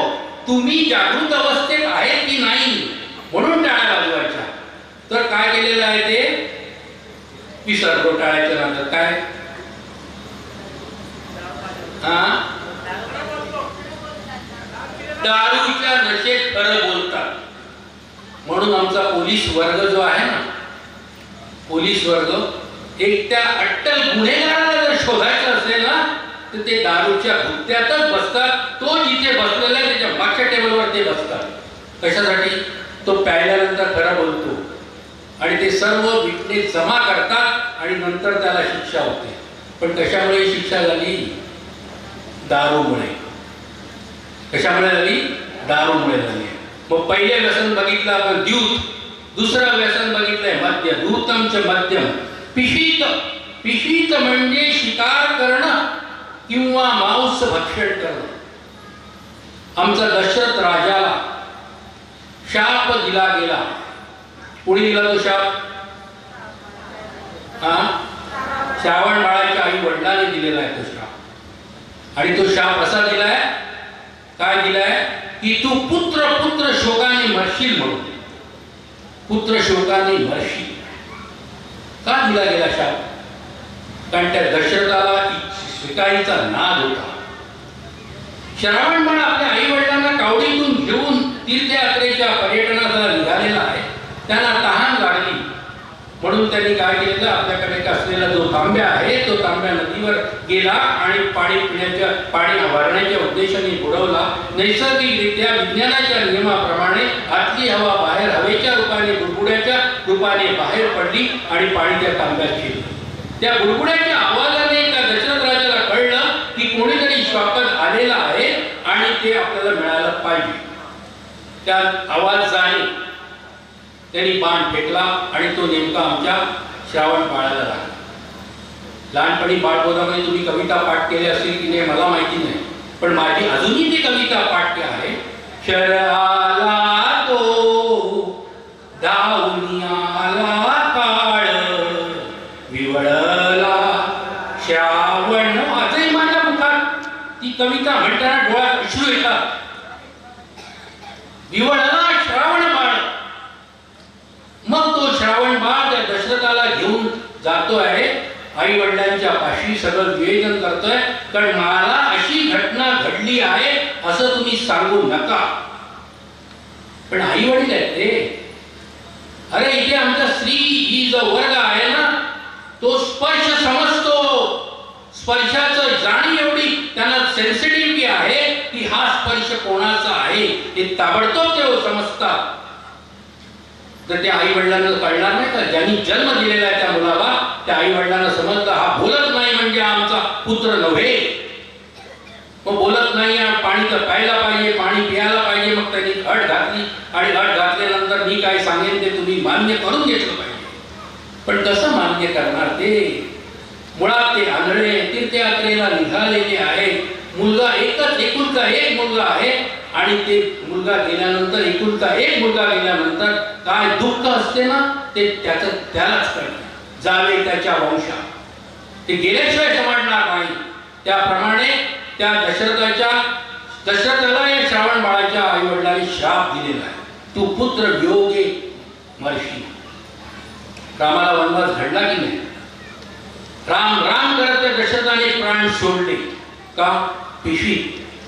[SPEAKER 2] तुम्ही जागृत अवस्थेत आहेत की नाही म्हणून टाळ्या वाजवायच्या. तर काय केलेलं आहे ते विसर्ग टाळ्याच्या नादात. काय दारूच्या नशेत खरं बोलतात. म्हणून आमचा पोलीस वर्ग जो आहे ना, पोलीस वर्ग एक त्या अट्टल गुन्हेगाराला जर शोधायचं असेल ना तर ते दारूच्या भुत्त्यातच बसतात. तो जिथे बसलेला आहे त्याच्या मागच्या टेबलवर ते बसतात. कशासाठी? तो प्यायल्यानंतर खरं बोलतो आणि ते सर्व विटनेस जमा करतात आणि नंतर त्याला शिक्षा होते. पण कशामुळे शिक्षा झाली? दारूमुळे. कशामुळे झाली? दारूमुळे झाली. मग पहिले व्यसन बघितलं आपण द्यूत, दुसरं व्यसन बघितलंय मद्य. दूतमच मध्यम. पिशीत. पिशीत म्हणजे शिकार करणं किंवा मांस भक्षण करणं. आमचा दशरथ राजाला शाप दिला गेला. कोणी दिला तो शाप? श्रावण बाळाच्या आई वडिलांनी दिलेला आहे तो शाप. आणि तो शाप असा दिलाय, काय दिलाय की तू पुत्र पुत्र शोकाने मरशील म्हणून. पुत्र शोकाने मरशील. का दिला गेला शाप? कारण त्या दशरथाला शिकारीचा नाद होता. श्रावण बाळ आपल्या आई वडिलांना कावडीतून घेऊन तीर्थयात्रेच्या पर्यटनाला निघालेला आहे. त्यांना तहान लागली म्हणून त्यांनी काय केलं, आपल्याकडे असलेला जो तांब्या आहे तो तांब्या नदीवर गेला आणि पाणी पिण्याच्या पाणी भरण्याच्या उद्देशाने बुडवला. नैसर्गिकरित्या विज्ञानाच्या नियमाप्रमाणे आतली हवा बाहेर हवेच्या रूपाने बुडबुड्याच्या रूपाने बाहेर पडली आणि पाणी त्या तांब्यात शिरलं. त्या बुडबुड्याच्या आवाजाने त्या दशरथ राजाला कळलं की कोणीतरी श्वापद आलेला आहे आणि ते आपल्याला मिळालं पाहिजे. त्या आवाज जाणे त्यांनी बाण फेकला आणि तो नेमका आमच्या श्रावण बाळाला लागला. लहानपणी बाळबोधामध्ये तुम्ही कविता पाठ केली असेल की नाही मला माहिती नाही, पण माझी अजूनही ती कविता पाठ आहे. शर आला तो धावून आला काळ विवळला श्रावण. आजही माझ्या मुखात ती कविता म्हणताना डोळ्यात अश्रू येतात. विवळला श्रावण बाळ. मग तो श्रावण बाळ त्या दशरथाला घेऊन जातो आहे आई वडिलांच्या पाशी. सगळं निवेदन करतोय कारण मला अशी घटना घडली आहे असं तुम्ही सांगू नका. पण आई वडील आहेत ते. अरे इथे आमचा स्त्री ही जो वर्ग आहे ना तो स्पर्श समजतो. स्पर्शाचं जाणीव एवढी त्यांना सेन्सिटिव्हिटी आहे की हा स्पर्श कोणाचा आहे हे ताबडतोब ते समजतात. तर त्या आई वडिलांना कळणार नाही का? ज्यांनी जन्म दिलेला आहे त्या मुलाला त्या आई वडिलांना समजलं हा बोलत नाही म्हणजे आमचा पुत्र नव्हे. मग बोलत नाही पाणी तर प्यायला पाहिजे, पाणी प्यायला पाहिजे. मग त्यांनी अट घातली आणि अट घातल्यानंतर मी काय सांगेन ते तुम्ही मान्य करून घेतलं पाहिजे. पण कसं मान्य करणार ते? मुळात ते आंधळे तीर्थयात्रेला निघालेले आहेत. मुलगा एकच एकुलता एक मुलगा आहे आणि ते मुलगा गेल्यानंतर एकुलता एक मुलगा गेल्यानंतर काय दुःख असते ना ते त्याचं त्यालाच कळतं. जावे त्याच्या वंशा. ते गेल्याशिवाय समजणार नाही. त्याप्रमाणे त्या दशरथाला या श्रावण बाळाच्या आई वडिलांनी शाप दिलेला आहे. तू पुत्र वियोगे मरशी. रामाला वनवास घडला की नाही? राम राम करत त्या दशरथाने प्राण सोडले. का? पिशीत,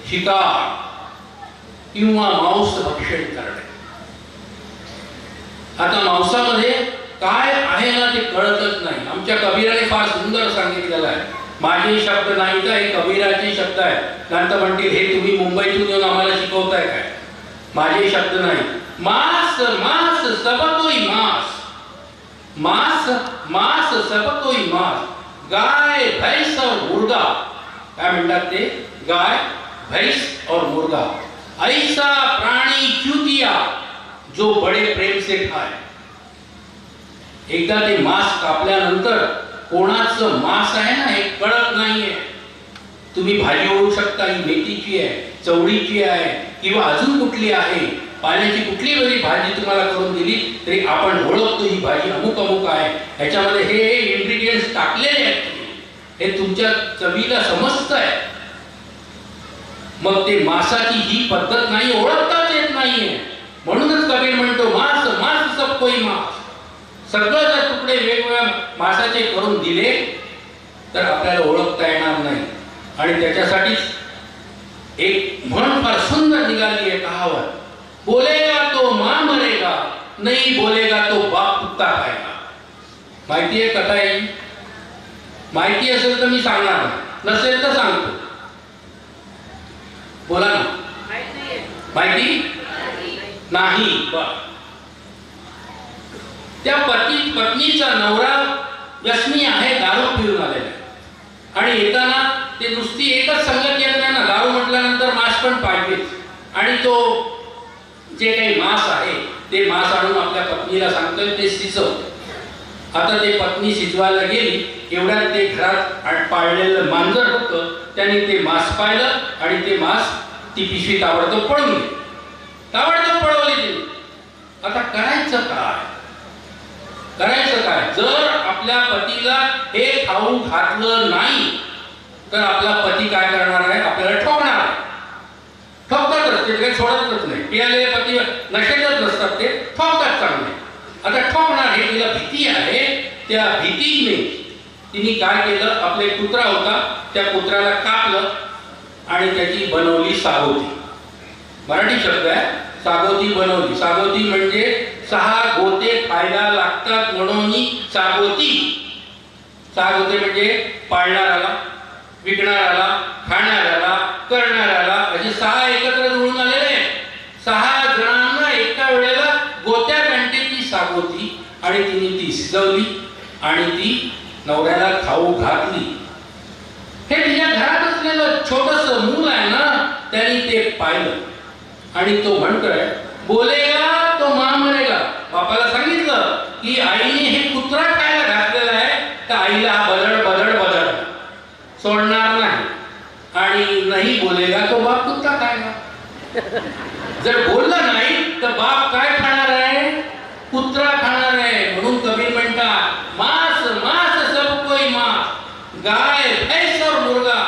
[SPEAKER 2] शिकार किंवा मांस भक्षण करणे. आता मांसामध्ये काय आहे ना ते कळतच नाही. आमच्या कबीराने फार सुंदर सांगितलेलं आहे. माझे शब्द नाही तर हे कबीराचे शब्द आहेत. नंतर म्हणतील हे तुम्ही मुंबईतून येऊन आम्हाला शिकवताय काय? माझे शब्द नाही. मांस मांस सब कोई मांस. मांस मांस सब कोई मांस. गाय भैंस और मुर्गा. क्या म्हणतात ते? गाय भैंस और मुर्गा. ऐसा प्राणी क्यों दिया जो बड़े प्रेम से खाए. एकदा ते मांस कापल्यानंतर कोणाचं मांस आहे ना हे कळत नाहीये. तुम्ही भाजी ओळखू शकता ही मेथीची आहे, चवळीची आहे किंवा अजून कुठली आहे. पाण्याची कुठली जरी भाजी तुम्हाला करून दिली तरी आपण ओळखतो ही भाजी अमुक अमुक आहे, ह्याच्यामध्ये हे इन्ग्रेडियंट्स टाकलेले आहेत, हे तुमच्या चवीला समजत आहे. मग ते मासाची ही पद्धत नाही, ओळखताच येत नाहीये. म्हणूनच कबीर म्हणतो मास मास सब कोई मास. सगळं जर तुकडे वेगवेगळ्या मासाचे करून दिले तर आपल्याला ओळखता येणार नाही. आणि त्याच्यासाठीच एक म्हण फार सुंदर निघाली आहे, कहावत, बोलेगा तो मां मरेगा, नहीं बोलेगा तो बाप कुत्ता खाएगा. माहिती आहे कथा आहे? माहिती असेल तर मी सांगणार, नसेल तर सांगतो. बोला ना. माहिती नाही. त्या पत्नीचा नवरा व्यसनी आहे, दारू पिऊन आलेला, आणि येताना ते नुसती एकच संगत येत नाही ना, दारू म्हटल्यानंतर मांस पण पाहिजे. आणि तो जे काही मांस आहे ते मांस आणून आपल्या पत्नीला सांगतोय ते शिजव. आता ते पत्नी शिजवायला गेली, एवढ्यात ते घरात पाळलेलं मांजर होतं, त्याने ते मांस पाहिलं आणि ते मांस ती पिशवी ताबडतोब पळून गेली. ताबडतोब पळवली तिने. आता करायचं काय? करायचं काय? जर आपल्या पतीला हे खाऊ घातलं नाही तर आपला पती काय करणार आहे? आपल्याला ठोकणार आहे. ठोकतातच ते, काही सोडतच नाही. पियालेले पती नशेतच नसतात, ते ठोकतात चांगले. आता ठोकणार हे तिला भीती आहे. त्या भीतीने तिने काय केलं, आपले कुत्रा होता त्या कुत्र्याला कापलं आणि त्याची बनवली सागोती. मराठी शब्द आहे, सागोती बनवली. सागोती म्हणजे 6 गोते खायला लागतात म्हणून सागोती. सागोते म्हणजे पाळणाऱ्याला, विकणाऱ्याला, खाणाऱ्याला, करणाऱ्याला, असे 6 एकत्र जुळून आलेले. 6 जणांना एका वेळेला गोत्यात आणते ती सागोती, आणि तिने ती शिजवली आणि ती नवऱ्याला खाऊ घातली. हे तिच्या घरात असलेलं छोटस मूल आहे ना, त्यांनी ते पाहिलं आणि तो म्हणतोय बोलेगा तो मां मरेगा. बापाला सांगितलं की आईने हे कुत्रा खायला घातलेला आहे, तर आईला हा बदड बदड बदड सोडणार नाही. आणि नाही बोलेगा तो बाप कुत्ता खाएगा. जर बोलला नाही तर बाप काय खाणार आहे? कुत्रा खाणार आहे. म्हणून कबीर म्हणतात मांस मांस सब कोई मांस, गाय भैंस और मुर्गा,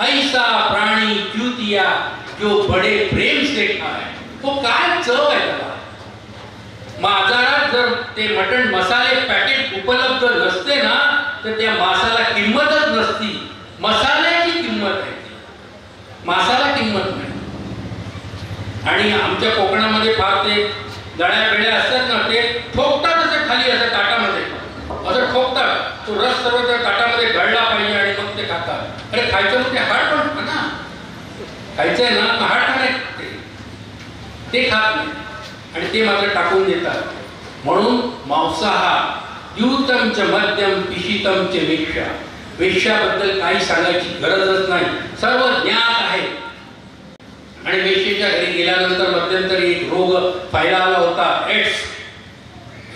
[SPEAKER 2] ऐसा प्राणी क्यों दिया जो बड़े प्रेम से खाए. तो काय चव आहे त्याला. बाजारात जर ते मटण मसाले पॅकेट उपलब्ध नसते ना तर त्या मासाला किंमतच नसती. मसाल्याची किंमत आहे, मासाला किंमत नाही. आणि आमच्या कोकणामध्ये फार ते गळ्या बेड्या असतात ना, ते ठोकतात असं खाली असं ताटामध्ये, असं ठोकतात. तो रस सर्व त्या ताटामध्ये गळला पाहिजे आणि मग ते खातात. अरे खायचं मग ते हाड पण खा ना, खायचं आहे ना, हाड खाणे ते खात नाही आणि ते मात्र टाकून देतात. म्हणून मांसाहार द्यूतम च मध्यम पिशितम च वेश्या. वेश्याबद्दल काही सांगायची गरजच नाही, सर्व ज्ञात आहे. आणि वेश्येच्या घरी गेल्यानंतर मध्यंतरी एक रोग फैलावला होता, एड्स.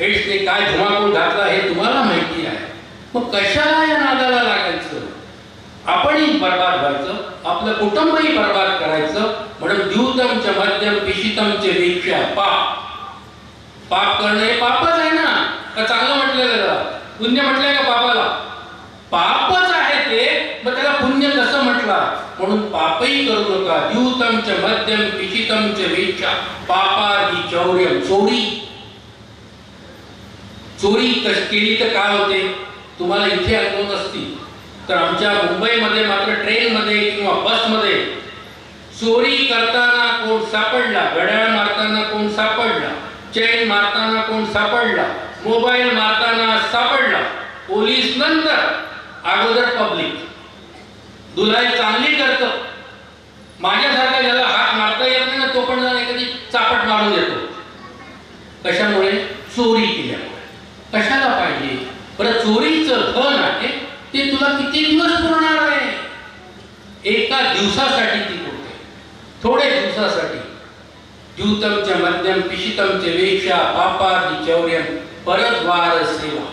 [SPEAKER 2] एड्सने काय धुमाकूळ घातला हे तुम्हाला माहिती आहे. मग कशाला या नादाला लागायचं? आपणही बर्बाद व्हायचं, आपलं कुटुंबही बर्बाद करायचं. म्हणून द्यूतम च मध्यम पिशितम च वेश्या. पाप पाप करणं हे पापच आहे ना, का चांगलं म्हटलेलं पुण्य म्हटलंय का पापाला? पापच आहे ते, मग त्याला पुण्य कसं म्हटलं? म्हणून पापही करू नका. द्यूतम च मध्यम पिशितम च वेश्या पापादि चौर्यम. चोरी केली तर काय होते तुम्हाला इथे अनुभव नसतील, तर आमच्या मुंबईमध्ये मात्र ट्रेनमध्ये किंवा बसमध्ये चोरी करताना कोण सापडला, घड्याळ मारताना कोण सापडला, चेन मारताना कोण सापडला, मोबाईल मारताना सापडला, पोलीस नंतर, अगोदर पब्लिक. दुलाई चांगली करतो. माझ्यासारखा ज्याला हात मारता येत नाही ना, तो पण जर एखादी चापट मारून देतो. कशामुळे? चोरी केल्यामुळे. कशाला पाहिजे बरं? चोरीचं धन आहे ते तुला किती दिवस पुरणार आहे? एका दिवसासाठी ती पुरते, थोडे दिवसासाठी. द्यूतम च मध्यम पिशितम च वेश्या पापादि चौर्यम. परद्वार सेवा.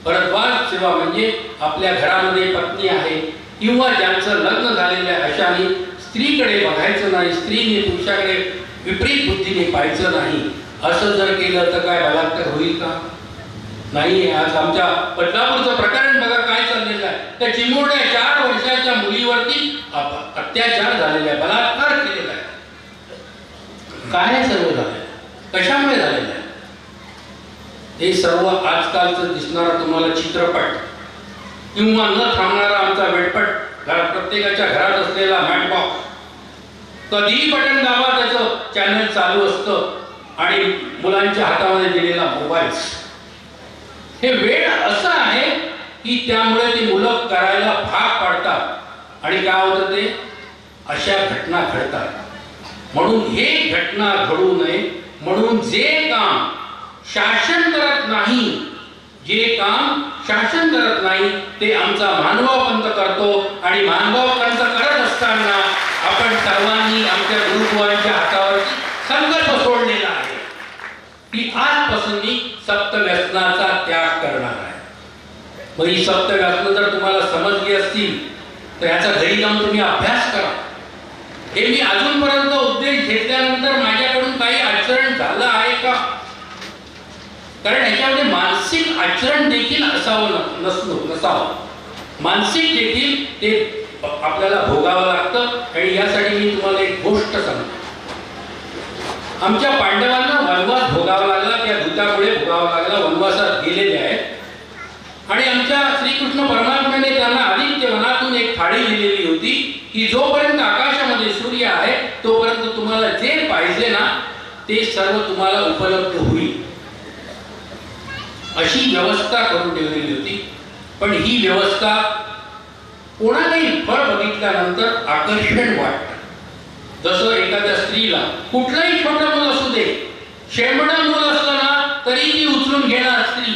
[SPEAKER 2] परद्वार सेवा म्हणजे आपल्या घरामध्ये पत्नी आहे किंवा ज्यांचं लग्न झालेलं आहे अशाने स्त्रीकडे बघायचं नाही, स्त्रीने पुरुषाकडे विपरीत बुद्धीने पाहायचं नाही. असं जर केलं तर काय बलात्कार होईल का? नाही. आज आमच्या बदलापूरचं प्रकरण बघा काय चाललेलं आहे. त्या चिमुरड्या 4 वर्षाच्या मुलीवरती अत्याचार झालेला आहे, बलात्कार केलेला आहे. काय सर्व झालंय? कशामुळे झालेलं आहे? हे सर्व आजकालचं दिसणारा तुम्हाला चित्रपट किंवा न थांबणारा आमचा वेटपट, प्रत्येकाच्या घरात असलेला मॅटबॉक्स, कधीही बटन दाबा त्याचं चॅनल चालू असतं, आणि मुलांच्या हातामध्ये दिलेला मोबाईल्स. हे वेळ असं आहे की त्यामुळे ती मुलं करायला भाग पाडतात आणि काय होतं ते अशा घटना घडतात. म्हणून हे घटना घडू नये म्हणून जे काम शासन करत नाही, जे काम शासन करत नाही ते आमचा मानभाव पंथ करतो. आणि मानभाव पंथ करत असताना आपण सर्वांनी आमच्या गुरुद्वारांच्या हातावर संकल्प सोडलेला आहे की आजपासून मी सप्तव्यसनाचा त्याग करणार आहे. मग ही सप्तव्यसन जर तुम्हाला समजली असतील तर याचा घरी जाऊन तुम्ही अभ्यास करा. हे मी अजूनपर्यंत उपदेश घेतल्यानंतर माझ्याकडून काही आचरण झालं आहे का? कारण याच्यामध्ये मानसिक आचरण देखील असावं नसावं. मानसिक देखील ते आपल्याला भोगावं लागतं. आणि यासाठी मी तुम्हाला एक गोष्ट सांगतो. आमच्या पांडवांना वनवास भोगावा लागला, त्या दूतामुळे भोगावा लागला, वनवासात गेलेले आहेत. आणि आमच्या श्रीकृष्ण परमात्म्याने त्यांना आदित्य वनातून एक थाळी दिलेली होती की जोपर्यंत आकाशामध्ये सूर्य आहे तोपर्यंत तुम्हाला जे पाहिजे ना ते सर्व तुम्हाला उपलब्ध होईल, अशी व्यवस्था करून ठेवलेली होती. पण ही व्यवस्था कोणालाही फळ बघितल्यानंतर आकर्षण वाटतं. जसं एखाद्या स्त्रीला कुठलंही छोटं मूल असू दे, शेंबडं मूल असलं ना तरी ती उचलून घेणार स्त्री.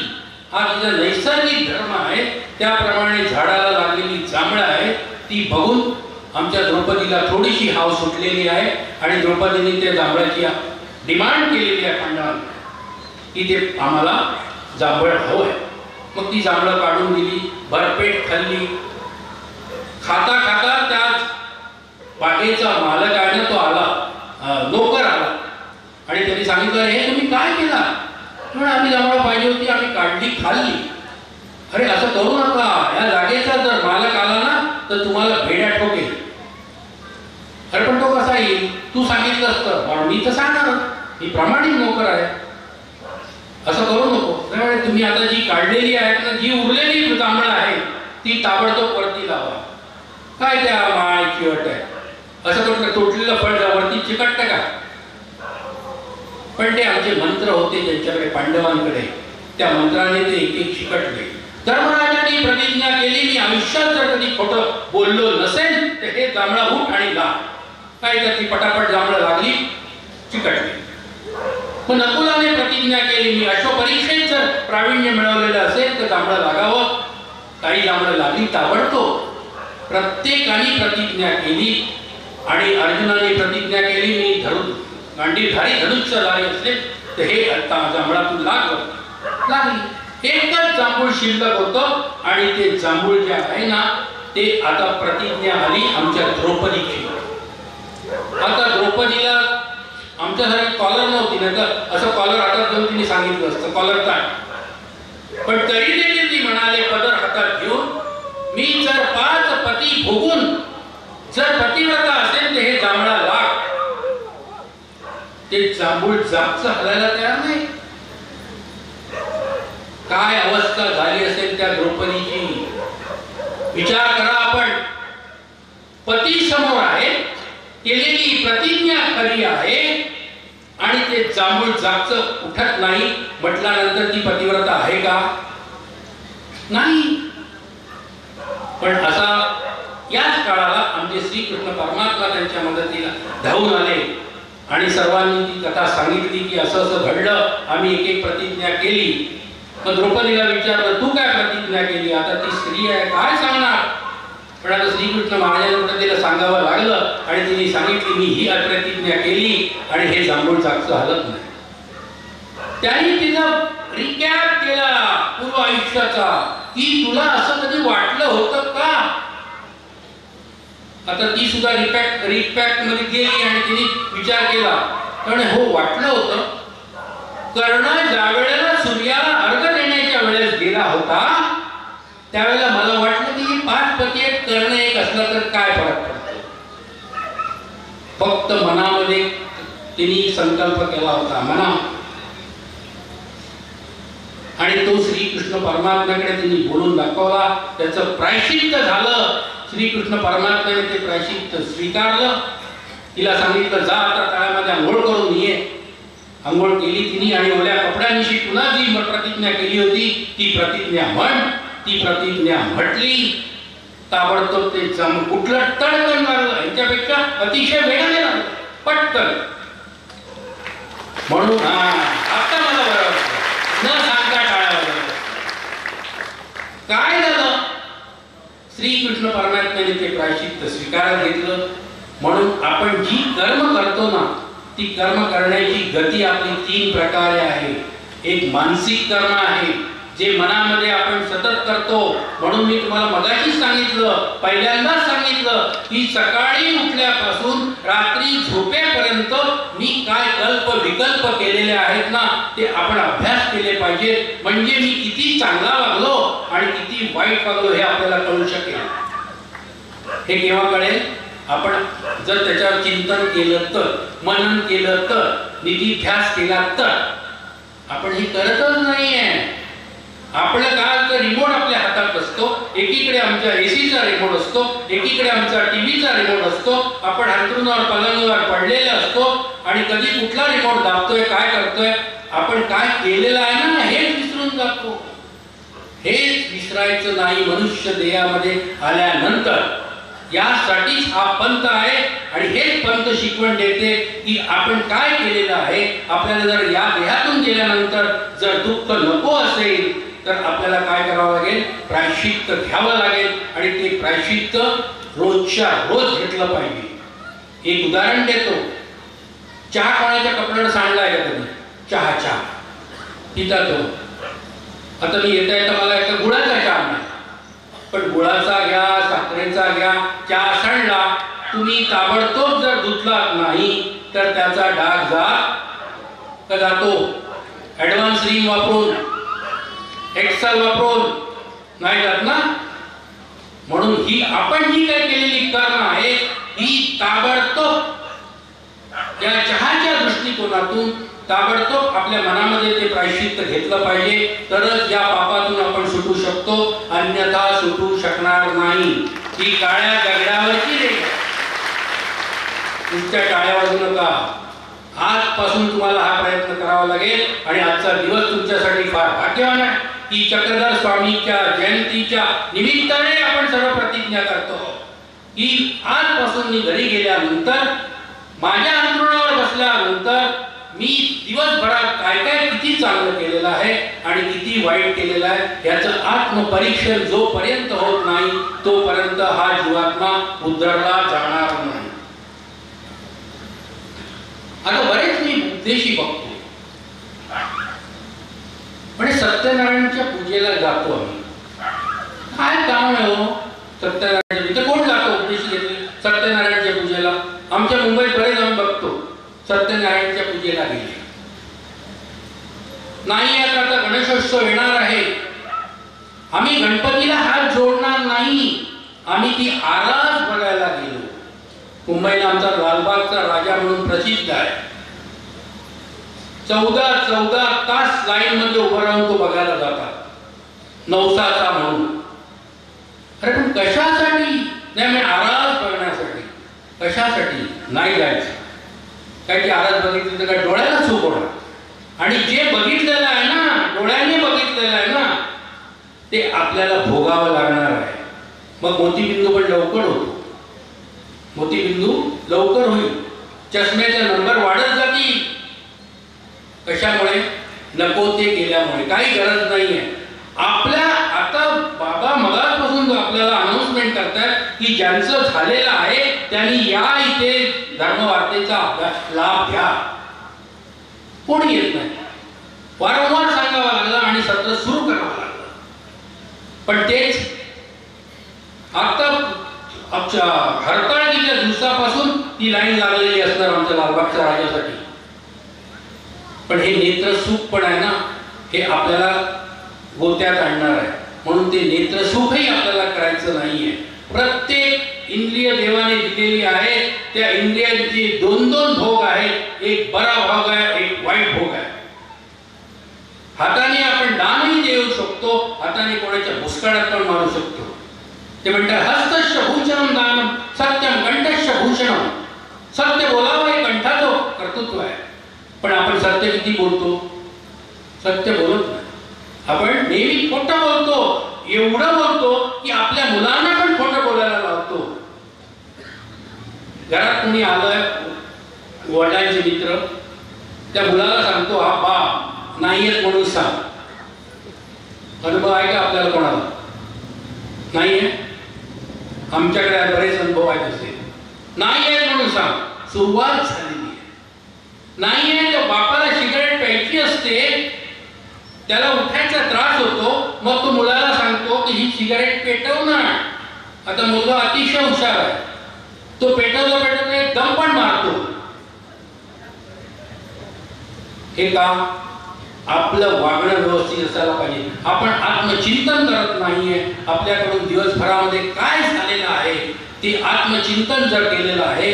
[SPEAKER 2] हा तिचा नैसर्गिक धर्म आहे. त्याप्रमाणे झाडाला लागलेली जांभळं आहे ती बघून आमच्या द्रौपदीला थोडीशी हाव सुटलेली आहे. आणि द्रौपदीने त्या जांभळाची डिमांड केलेली आहे पांडवांना की ते आम्हाला जांभळ हवं आहे. मग ती जांभळं काढून दिली, भरपेट खाल्ली. खाता खाता त्या बागेचा मालक आहे ना तो आला, नोकर आला आणि त्यांनी सांगितलं हे तुम्ही काय केला? म्हणून आम्ही जांभळं पाहिजे होती, आम्ही काढली खाल्ली. अरे असं करू नका, या जागेचा जर मालक आला ना तर तुम्हाला भेड्या ठोकेल. अरे पण तो कसा येईल? तू सांगितलं असतं. पण मी तर सांगणार, मी प्रामाणिक नोकर आहे, असं करू नको. त्यामुळे तुम्ही आता जी काढलेली आहेत ना, जी उरलेली जांभळं आहे ती ताबडतोब वरती लावा. काय त्या माळाची अट आहे? असं करून तुटलेलं फळ वरती चिकटतं का? पण ते आमचे मंत्र होते त्यांच्याकडे, पांडवांकडे. त्या मंत्राने ते एक एक चिकटले. धर्मराजांनी प्रतिज्ञा केली मी आयुष्यात जर कधी खोटं बोललो नसेल तर हे जांभळा उठ आणि ला. काय तर ती पटापट जांभळं लागली, चिकटली. मग नकुलाने प्रतिज्ञा केली मी अश्वपरीक्षेत जर प्रावीण्य मिळवलेलं असेल तर जांभळं लागावं. काही जांभळं लागली ताबडतोब. प्रत्येकाने प्रतिज्ञा केली. आणि अर्जुनाने प्रतिज्ञा केली मी गांडीवधारी धनुष्यधारी असेल तर हे जांभळातून लागली. एकच जांभूळ शिल्लक होतं आणि ते जांभूळ जे आहे ना ते आता प्रतिज्ञा आली आमच्या द्रौपदीची. आता द्रौपदीला आमच्यासारखी कॉलर नव्हती, नाही तर असं कॉलर हातात घेऊन तिने सांगितलं असतं कॉलर काय. पण तरी देखील ती म्हणाले पदर हातात घेऊन मी जर 5 पती भोगून जर पतिव्रता असेल तर हे जांभळा लाग. ते जांभूळ जागचं हलायला तयार नाही. काय अवस्था झाली असेल त्या द्रौपदीची विचार करा आपण. पती समोर आहे, केलेली प्रतिज्ञा खरी आहे आणि ते जांभूळ जागचं उठत नाही म्हटल्यानंतर ती पतिव्रता आहे का? नाही. पण असा याच काळाला आमचे श्रीकृष्ण परमात्मा त्यांच्या मदतीला धावून आले आणि सर्वांनी ती कथा सांगितली की असं असं घडलं, आम्ही एक एक प्रतिज्ञा केली. मग द्रौपदीला विचारलं तू काय प्रतिज्ञा केली? आता ती स्त्री आहे काय सांगणार? पण आता श्रीकृष्ण महाराजांना तिला सांगावं लागलं आणि तिने सांगितली मी ही प्रतिज्ञा केली आणि हे जांभूळ जागचं हलत नाही. त्यांनी तिला रिकॅप केला पूर्व आयुष्याचा की तुला असं कधी वाटलं होतं का? आता ती सुद्धा रिपॅक्ट मध्ये गेली आणि तिने विचार केला कारण हो वाटलं होतं. कर्ण ज्या वेळेला सूर्याला अर्घ देण्याच्या वेळेस गेला होता त्यावेळेला मला वाटलं की 5 पती आहेत, कर्ण एक असला तर काय फरक पडतो. फक्त मनामध्ये तिने संकल्प केला होता मना, आणि तो श्रीकृष्ण परमात्म्याकडे तिने बोलून दाखवला. त्याचं प्रायश्चित्त झालं. श्रीकृष्ण परमात्म्याने ते प्रायश्चित्त स्वीकारलं. तिला सांगितलं जा आता तळ्यामध्ये आंघोळ करून ये. आंघोळ केली तिने आणि ओल्या कपड्यांशी पुन्हा जी प्रतिज्ञा केली होती ती प्रतिज्ञा म्हण. ती प्रतिज्ञा म्हटली. ताबडतोब ते कुठलं तडकन मारलं. यांच्यापेक्षा अतिशय वेगाने लागलं पटकन. म्हणून आता मला बरं वाटतं न सांगता टाळ्या वाजवल्या. काय झालं? श्रीकृष्ण परमात्म्याने ते प्रायश्चित्त स्वीकारत घेतलं. म्हणून आपण जी कर्म करतो ना ती कर्म करण्याची गती आपली 3 प्रकारे आहे. एक मानसिक कर्म आहे जे मनामध्ये आपण सतत करतो. म्हणून मी तुम्हाला मगाशीच सांगितलं, पहिल्यांदाच सांगितलं की सकाळी उठल्यापासून रात्री झोपेपर्यंत मी काय कल्प विकल्प केलेले आहेत ना ते आपण अभ्यास केले पाहिजेत. म्हणजे मी किती चांगला वागलो आणि किती वाईट वागलो हे आपल्याला कळू शकेल. हे केव्हा कळेल? आपण जर त्याच्यावर चिंतन केलं तर, मनन केलं तर, निधिध्यास केला तर. आपण हे करतच नाहीये. आपलं काय तर रिमोट आपल्या हातात असतो. एकीकडे आमच्या एसीचा रिमोट असतो, एकीकडे आमचा टीव्हीचा रिमोट असतो. आपण अंथरुणावर पलंगावर पडलेले असतो आणि कधी कुठला रिमोट दाबतोय काय करतोय आपण काय केलेलं आहे ना हेच विसरून जातो. हेच विसरायचं नाही मनुष्य देहामध्ये आल्यानंतर. यासाठीच हा पंथ आहे आणि हेच पंथ शिकवण देते की आपण काय केलेलं आहे. आपल्याला जर या देहातून गेल्यानंतर जर दुःख नको असेल तर आपल्याला काय करावं लागेल? प्रायश्चित्त घ्यावं लागेल आणि ते प्रायश्चित्त रोजच्या रोज घेतलं पाहिजे. एक उदाहरण देतो. चहा कोणाच्या कपड्यावर सांडलाय का कधी? चहा पिता तो. आता मी येता मला एका गुळाचा चहा नाही, पण गुळाचा घ्या साखरेचा घ्या, चहा सांडला तुम्ही ताबडतोब जर धुतलात नाही तर त्याचा डाग जातो. ऍडव्हान्स रिम वापरून एक्सेल वापरून नाही जात ना. म्हणून ही आपण जी काही केलेली कर्म आहे ही ताबडतोब या चहाच्या दृष्टिकोनातून ताबडतोब आपल्या मनामध्ये ते प्रायश्चित्त घेतलं पाहिजे. तरच या पापातून आपण सुटू शकतो, अन्यथा सुटू शकणार नाही. ही काळ्या दगडावरची रेखा. तुमच्या टाळ्या वाजू नका. आजपासून तुम्हाला हा प्रयत्न करावा लागेल आणि आजचा दिवस तुमच्यासाठी फार भाग्यवान आहे की चक्रधर स्वामीच्या जयंतीच्या निमित्ताने आपण सर्व प्रतिज्ञा करतो की आजपासून मी घरी गेल्यानंतर माझ्या अंतरुणावर बसल्यानंतर मी दिवसभरात काय काय किती चांगलं केलेलं आहे आणि किती वाईट केलेलं आहे याचं आत्मपरीक्षण जोपर्यंत होत नाही तोपर्यंत हा जीवात्मा उद्धरला जाणार नाही. आता बरेच मी उपदेशी बघतो, म्हणजे सत्यनारायणच्या पूजेला जातो आम्ही. काय काम आहे हो सत्यनारायणच्या पूजेला? कोण जातो उपदेशी घेतले सत्यनारायणच्या पूजेला? आमच्या मुंबईत बरेच आम्ही बघतो सत्यनारायणच्या पूजेला गेले नाही. आता गणेशोत्सव येणार आहे, आम्ही गणपतीला हात जोडणार नाही, आम्ही ती आरास बघायला गेलो. मुंबईला आमचा लालबागचा राजा म्हणून प्रसिद्ध आहे. 14 तास लाईन मध्ये उभं राहून तो बघायला जातात, नवसाचा म्हणून. अरे पण कशासाठी? नाही मी आरास बघण्यासाठी. कशासाठी? नाही जायचं. काय ती आरास बघितली तर काय डोळ्याला चूक होणार. आणि जे बघितलेलं आहे ना, डोळ्याने बघितलेलं आहे ना, ते आपल्याला भोगावं लागणार आहे. मग मोतीबिंदू पण लवकर होतो. मोतीबिंदू लवकर होईल. चष्म्याचे नंबर वाढत जातील. कशामुळे? नको ते केल्यामुळे. काही गरज नाहीये. आपल्या आता बाबा मगापासून आपल्याला अनाउन्समेंट करतात की ज्यांचं झालेलं आहे त्यांनी या इथे धर्मवार्तेचा लाभ घ्या. कोणी येत नाही. वारंवार सांगावं लागलं आणि सत्र सुरू करावं लागलं. पण तेच आता आमच्या हरताळकीच्या दिवसापासून ती लाईन लागलेली असणार आमच्या लालबागच्या राजासाठी. पण हे नेत्रसुख पण आहे ना, हे आपल्याला गोत्यात आणणार आहे. म्हणून ते नेत्रसुखही आपल्याला करायचं नाहीये. प्रत्येक इंद्रिय देवाने दिलेली आहे. त्या इंद्रियांचे दोन दोन भोग आहेत. एक बरा भोग आहे, एक वाईट भोग आहे. हाताने आपण दानही देऊ शकतो, हाताने कोणाच्या भुसकाळात पण मारू शकतो. ते म्हणतात हस्तस्य भूषणम दानम सत्यम कंठस्य भूषणम. सत्य बोलावं हे कंठाचं कर्तृत्व आहे. पण आपण सत्य किती बोलतो? सत्य बोलत नाही. आपण नेहमी खोटं बोलतो. एवढं बोलतो की आपल्या मुलांना पण खोटं बोलायला लावतो. घरात कोणी आलंय, वडिलांचे मित्र, त्या मुलाला सांगतो हा बाप नाहीयेत म्हणून सांग. अनुभव आहे का आपल्याला? कोणाला नाहीये? आमच्याकडे बरेच अनुभव आहेत असे. नाहीये म्हणून सांग. सुरुवात झालेली आहे. नाहीये तर बापाला सिगारेट प्यायची असते, त्याला उठायचा त्रास होतो, मग तो मुलाला सांगतो की ही सिगारेट पेटव ना. आता मुलगा अतिशय हुशार आहे. तो पेटवता एक दम पण मारतो. हे का? आपलं वागणं व्यवस्थित असायला पाहिजे. आपण आत्मचिंतन करत नाहीये. आपल्याकडून दिवसभरामध्ये काय झालेलं आहे ते आत्मचिंतन जर केलेलं आहे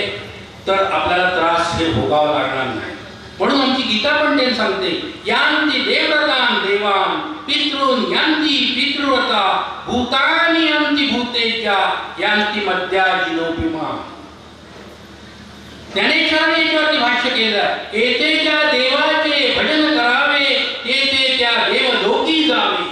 [SPEAKER 2] तर आपल्याला त्रास हे भोगावा लागणार नाही. म्हणून आमची गीता पण ते सांगते यांती देवव्रतान देवान पितॄन यांती पितृव्रता भूतानि यांती भूतेज्या यांती मध्या जिनोपिमा. ज्ञानेश्वरांनी याच्यावरती भाष्य केलं. एतेच्या देवाचे भजन करावे, तेथे त्या देवलोकी जावे.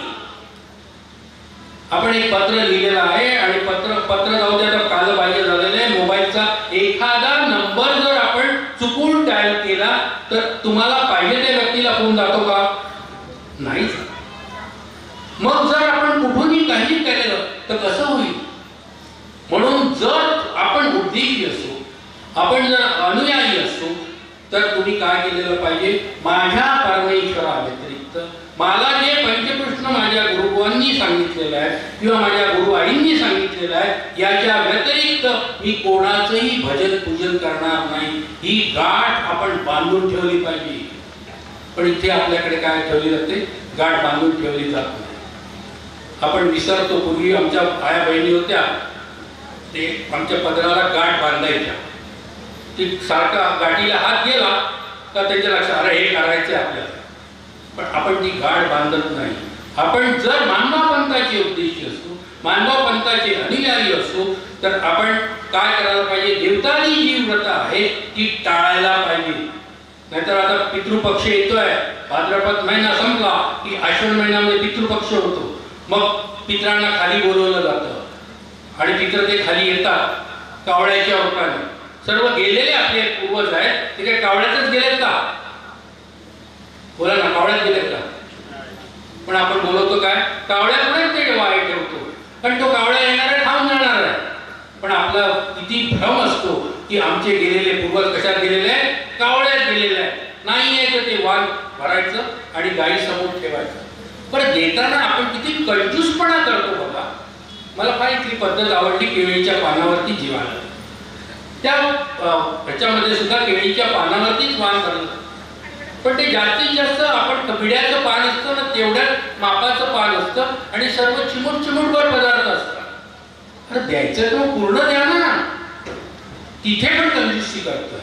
[SPEAKER 2] आपण एक पत्र लिहिलेलं आहे आणि पत्र जाऊ द्या तर काल पाहिजे झालेलं आहे. मोबाईलचा एखादा नंबर जर आपण चुकून डायल केला तर तुम्हाला पाहिजे त्या व्यक्तीला फोन जातो का? नाही. मग जर आपण कुठूनही काही केलं तर कसं होईल? म्हणून जर आपण बुद्धिजीवी असू, आपण जर अनुयायी असू तर तुम्ही काय केलेलं पाहिजे? माझ्या परमेश्वरा व्यतिरिक्त मला जे पंचकृष्ण माझ्या गुरुबांनी सांगितलेलं आहे किंवा माझ्या गुरु आईंनी सांगितलेलं आहे याच्या व्यतिरिक्त मी कोणाचंही भजन पूजन करणार नाही. ही गाठ आपण बांधून ठेवली पाहिजे. पण इथे आपल्याकडे काय ठेवली जाते? गाठ बांधून ठेवली जात नाही. आपण विसरतो. पूर्वी आमच्या आया बहिणी होत्या, ते आमच्या पदराला गाठ बांधायच्या. ती सारखा गाठीला हात गेला का त्यांच्या लक्षात अरे हे करायचं आपल्याला. पण आपण ती गाठ बांधत नाही. आपण जर मानव पंथाचे उद्देश असू, मानव पंथाचे अनुयायी असू तर आपण काय करायला पाहिजे? देवताची जी व्रत आहे ती टाळायला पाहिजे. नाहीतर आता पितृपक्ष येतोय, भाद्रपद महिना संपला की आश्विन महिन्यामध्ये पितृपक्ष होतो. मग पितरांना खाली बोलवलं जातं आणि पितर ते खाली येतात कावळ्याच्या रूपाने. सर्व गेलेले आपले पूर्वज आहेत ते काय कावळ्यातच गेलेत का? बोला ना, कावळ्यात गेलेत का? पण आपण बोलवतो काय? कावळ्यापुढेच ते वाय ठेवतो. पण तो कावळ्या येणार आहे, खाऊन जाणार आहे. पण आपला किती भ्रम असतो की आमचे गेलेले पूर्वज कशात गेलेले आहेत? कावळ्यात गेलेले आहेत. नाही आहे तर ते वाण भरायचं आणि गाई समोर ठेवायचं. पण देताना आपण किती कंजूसपणा करतो बघा. मला फार इथली पद्धत आवडली, केळीच्या पानावरती जीवाला. त्या ह्याच्यामध्ये सुद्धा केळीच्या पानावरतीच वाण करलं. पण ते जास्तीत जास्त आपण पिढ्याचं पान असतं ना तेवढ्याच मापाचं पान असतं आणि सर्व चिमूट चिमूटभर पदार्थ असतात. अरे द्यायचं तर पूर्ण द्या ना. तिथे पण कंजूसी करतोय.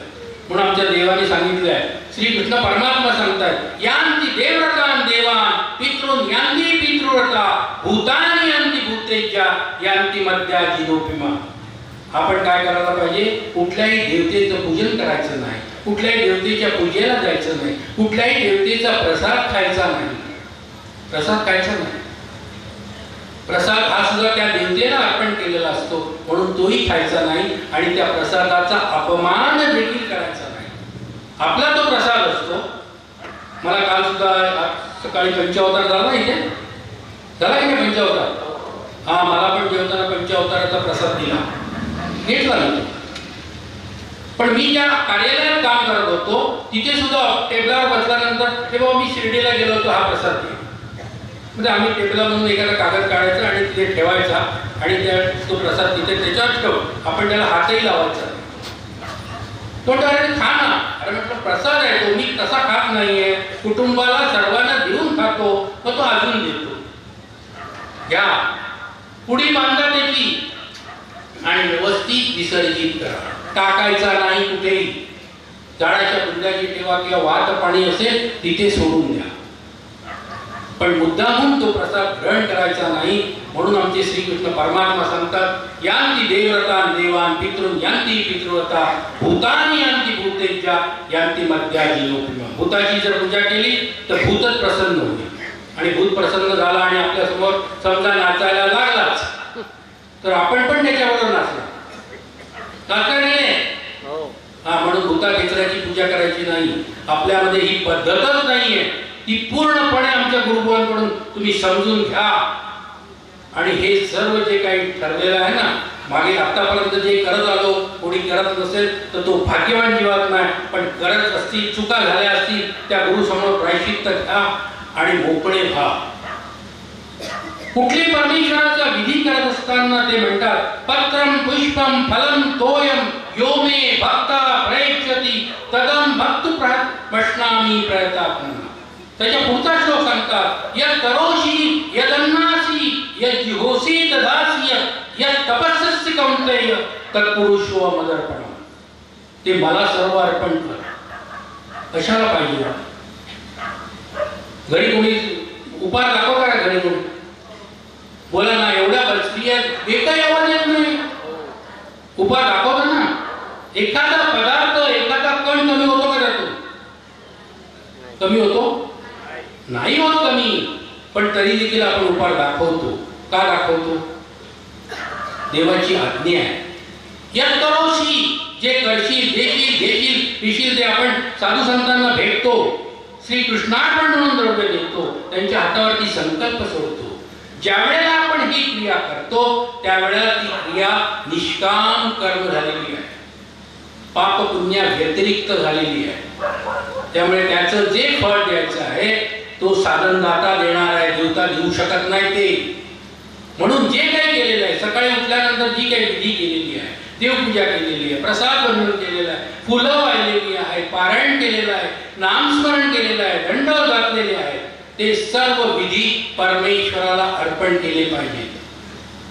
[SPEAKER 2] म्हणून आमच्या देवाने सांगितलं आहे, श्रीकृष्ण परमात्मा सांगतात यांती देवव्रतान देवान पितॄन यांती पितृव्रता भूतानि यांती भूतेज्या यांती मध्या जिनोपिमा. आपण काय करायला पाहिजे? कुठल्याही देवतेचं पूजन करायचं नाही, कुठल्याही देवतेच्या पूजेला जायचं नाही, कुठल्याही देवतेचा प्रसाद खायचा नाही. प्रसाद खायचा नाही. प्रसाद हा सुद्धा त्या देवतेला अर्पण केलेला असतो म्हणून तोही खायचा नाही आणि त्या प्रसादाचा अपमान देखील करायचा नाही. आपला तो प्रसाद असतो. मला काल सुद्धा सकाळी पंचावतार झाला इथे, झाला की नाही पंचावतार? हा, मला पण जेवताना पंचावताराचा प्रसाद दिला, घेतला मी. पण मी ज्या कार्यालयात काम करत होतो तिथे सुद्धा टेबलावर बसल्यानंतर हे बाबा मी शिर्डीला गेलो होतो, हा प्रसाद घे. म्हणजे आम्ही टेबलामधून एखादा कागद काढायचा आणि तिथे ठेवायचा आणि तो प्रसाद तिथे त्याच्यावर ठेवून आपण त्याला हातही लावायचा. तो अरे खा ना. अरे म्हटलं प्रसाद आहे तो, मी तसा खात नाहीये, कुटुंबाला सर्वांना देऊन खातो. मग तो अजून देतो. घ्या, पुडी बांधा त्याची आणि व्यवस्थित विसर्जित करा. टाकायचा नाही कुठेही. झाडाच्या बुंद्याची ठेवा किंवा वाहत पाणी असेल तिथे सोडून द्या. पण मुद्दामून तो प्रसाद ग्रहण करायचा नाही. म्हणून आमचे श्रीकृष्ण परमात्मा सांगतात, यांती देवव्रता देवान पितृ यांती पितृव्रता भूतानी यांती भूतेज्या यांती मध्याजी लोकप्रिमा. भूताची जर पूजा केली तर भूतच प्रसन्न होईल. आणि भूत प्रसन्न झाला आणि आपल्या समोर समजा नाचायला लागलाच तर आपण पण त्याच्याबरोबर नाचला. हा, म्हणून भूता खेचराची पूजा करायची नाही. आपल्यामध्ये ही पद्धतच नाहीये. ती पूर्णपणे आमच्या गुरुबांकडून तुम्ही समजून घ्या. आणि हे सर्व जे काही ठरलेलं आहे ना, मागे आतापर्यंत जे करत आलो, कोणी करत नसेल तर तो भाग्यवान जीवात नाही. पण करत असतील, चुका झाल्या असतील, त्या गुरुसमोर प्रायश्चित्त घ्या आणि मोकळे व्हा. कुठली परमेश्वराचा विधी करत असताना ते म्हणतात, पत्रम पुष्पम फलम तोयम यो मे भक्ता प्रयच्छति तदम भक्त प्रश्नामी प्रयतात्मना. त्याच्या पुढचा श्लोक सांगतात, यत् करोषि यदन्नासि यज्जुहोसि तदासि यत् तपस्सि कौन्तेय तत्पुरुषो मदर्पणम्. ते मला सर्व अर्पण कर. कशाला पाहिजे? घरी कोणी उपार दाखव का घरी कोणी? बोला ना, एवढ्या बसली आहे, एकही आवाज येत नाही. उपार दाखवता ना. एखादा पदार्थ, एखादा कण कमी होतो का त्यातून? कमी होतो? नाही होत कमी. पण तरी देखील आपण उपार दाखवतो. का दाखवतो? देवाची आज्ञा आहे. यत् करोषि, जे करशील, देशील, घेशील, पिशील, ते आपण साधू संतांना भेटतो, श्रीकृष्णार्पण म्हणून द्रव्य देतो, त्यांच्या हातावरती संकल्प सोडतो. ज्या वेळेला आपण ही क्रिया करतो त्यावेळेला ती क्रिया निष्काम कर्म झालेली आहे, पाप पुण्या व्यतिरिक्त झालेली आहे. त्यामुळे त्याचं जे फळ द्यायचं आहे तो साधनदाता देणार आहे, देवता देऊ शकत नाही ते. म्हणून जे काही केलेलं आहे, सकाळी उठल्यानंतर जी काही विधी केलेली आहे, देवपूजा केलेली आहे, प्रसाद बनवून केलेला आहे, फुलं वाहिलेली आहे, पारायण केलेलं आहे, नामस्मरण केलेलं आहे, दंड घातलेले आहे, ते सर्व विधी परमेश्वराला अर्पण केले पाहिजेत.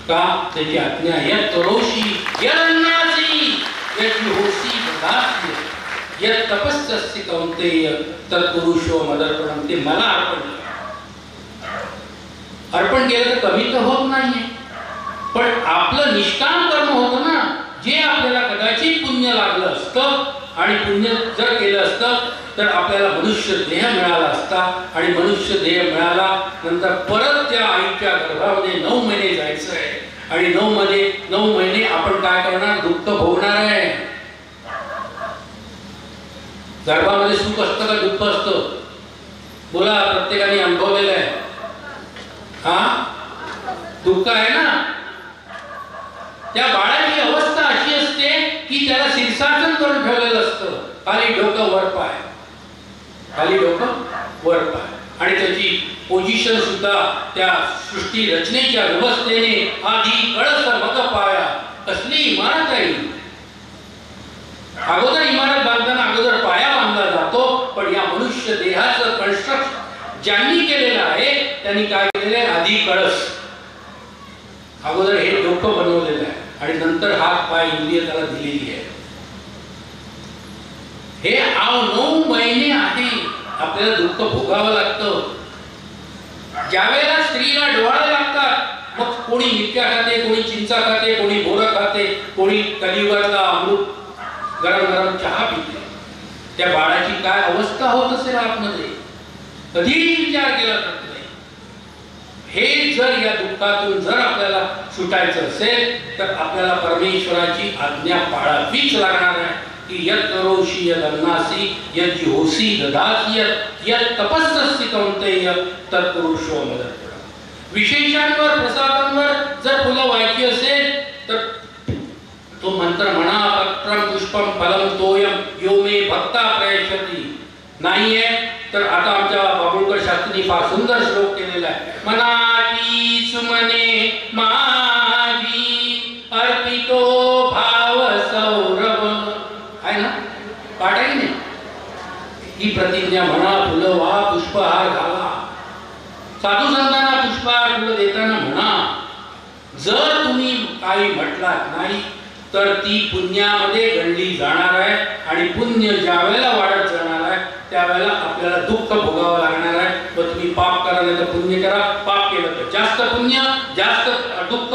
[SPEAKER 2] का? त्याची आज्ञा, यत् करोषि यदन्नासि यज्जुहोसि ददासि यत् तपस्सि कौन्तेय तत्पुरुषो मदर्पणम्. ते मला अर्पण केलं. अर्पण केलं तर कमी तर होत नाहीये, पण आपलं निष्काम कर्म होतं ना, जे आपल्याला कदाचित पुण्य लागलं असतं आणि पुण्य जर केलं असतं तर आपल्याला मनुष्य देह मिळाला असता. आणि मनुष्य देह मिळाला नंतर परत त्या आईच्या गर्भामध्ये 9 महिने जायचं आहे. आणि 9 महिने आपण काय करणार? दुःख भोगणार आहे. गर्भामध्ये सुख असतं का दुःख असतं? बोला, प्रत्येकाने अनुभवलेलं आहे. हा, दुःख आहे ना. त्या बाळाची अवस्था अशी असते की त्याला शीर्षासन करून ठेवलेलं असतं. खाली डोकं वर पाय, खाली डोकं वर पाय. आणि त्याची पोझिशन सुद्धा त्या सृष्टी रचनेच्या व्यवस्थेने आधी कळस मग पाया. कसली इमारत आहे? अगोदर इमारत बांधताना अगोदर पाया बांधला जातो. पण या मनुष्य देहाचं कन्स्ट्रक्शन ज्यांनी केलेलं आहे त्यांनी काय केलेलं आहे? आधी कळस, अगोदर हे डोकं बनवलेलं आहे आणि नंतर हात पाय इंद्रिय त्याला दिलेली आहे. हे 9 महिने आहे. आपल्याला दुःख भोगावं लागतं. ज्यावेळेला स्त्रीला डोळा लागतात मग कोणी मिरच्या खाते, कोणी चिंचा खाते, कोणी बोरं खाते, कोणी कलियुगातला अमृत गरम गरम चहा पिते. त्या बाळाची काय अवस्था होत असेल आतमध्ये, कधीही विचार केला जात नाही. हे जर या दुःखातून जर आपल्याला सुटायचं असेल तर आपल्याला परमेश्वराची आज्ञा पाळावीच लागणार आहे की यत् करोषि यदन्नासि यज्जुहोसि ददासि यत् तपस्सि कौन्तेय तत्पुरुषो मदर्पणम्. विशेषांवर, प्रसादांवर जर फुलं व्हायची असेल तर तो मंत्र म्हणा, पत्रम पुष्पम फलम तोयम यो मे भक्ता प्रयच्छति. नाहीये तर आता आमच्या बाबुळकर शास्त्रींनी फार सुंदर श्लोक केलेला आहे. मनाची सुमने माझी अर्पितो भाव सौरभ, आहे ना. साधू संतांना पुष्पहार फुलं देताना म्हणा, जर तुम्ही काही म्हटलात नाही तर ती पुण्यामध्ये गणली जाणार आहे आणि पुण्य ज्या वेळेला वाढत जाणार आहे त्यावेळेला आपल्याला दुःख भोगावं लागणार आहे. व तुम्ही पाप करा नाही तर पुण्य करा. पाप केलं तर जास्त पुण्य, जास्त दुःख,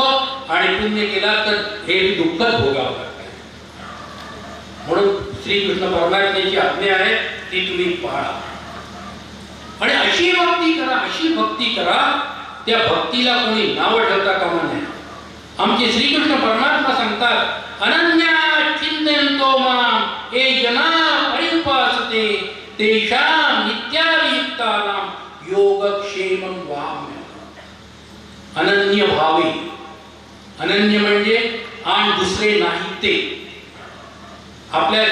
[SPEAKER 2] आणि पुण्य केला तर हे दुःखच भोगावं लागतं. म्हणून श्रीकृष्ण परमात्म्याची आज्ञा आहे ती तुम्ही पाळा आणि अशी भक्ती करा, अशी भक्ती करा त्या भक्तीला कोणी नाव ठेवता कामा नये. आमचे श्रीकृष्ण परमात्मा सांगतात, अनन्या चिंतयन्तो मां ये जना परिउपासते तेषां नित्याभियुक्तानां योगक्षेमं वहाम्यहम्. अनन्य भावे, अनन्य म्हणजे आणि दुसरे नाही ते. आपल्या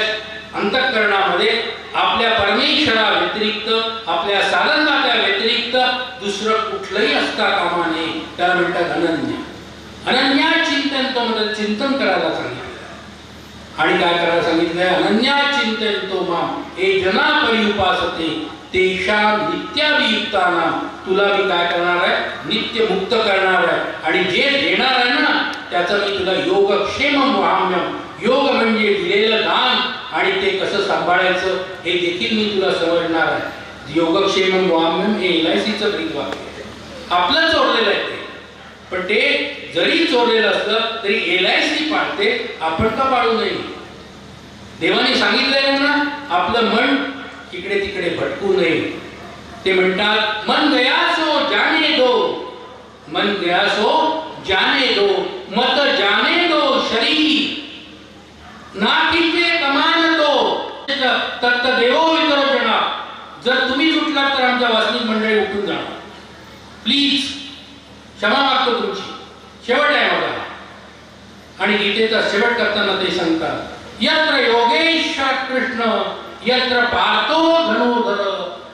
[SPEAKER 2] अंतःकरणामध्ये आपल्या परमेश्वरा व्यतिरिक्त, आपल्या साधनाच्या व्यतिरिक्त दुसरं कुठलंही असता कामा नये. त्याला म्हणतात अनन्य. अनन्या चिंतन, तो म्हणजे चिंतन करायला सांगितलं. आणि काय करायला सांगितलंय? अनन्या चिंतयन्तो मां ये जना परिउपासते तेषां नित्याभियुक्तानां. तुला मी काय करणार आहे? नित्य मुक्त करणार आहे. आणि जे देणार आहे ना त्याचं मी तुला योगक्षेमं वहाम्यहम्. योग म्हणजे दिलेलं दान आणि ते कसं सांभाळायचं हे देखील मी तुला समजणार आहे. योगक्षेमं वहाम्यहम् हे LICचं ब्रीद वाक्य आहे. आपलं चोरलेलं आहे ते, पण ते जरी चोरलेलं असलं तरी LIC पाळते, आपण का पाळू नये? देवाने सांगितलंय ना आपलं मन इकडे तिकडे भटकू नये. ते म्हणतात मन गया सो जाने दो, मन गया सो जाने दो, मत जाने दो शरीर नाकीचे कमान दो तत्त देवो वितरोजना. जर तुम्ही उठलात तर आमच्या वासनिक मंडळी उठून जाणार. प्लीज क्षमा मागतो तुमची. शेवट आहे मला. आणि गीतेचा शेवट करताना ते सांगतात, यत्र योगेश्वर कृष्ण यत्र पार्थो धनुर्धर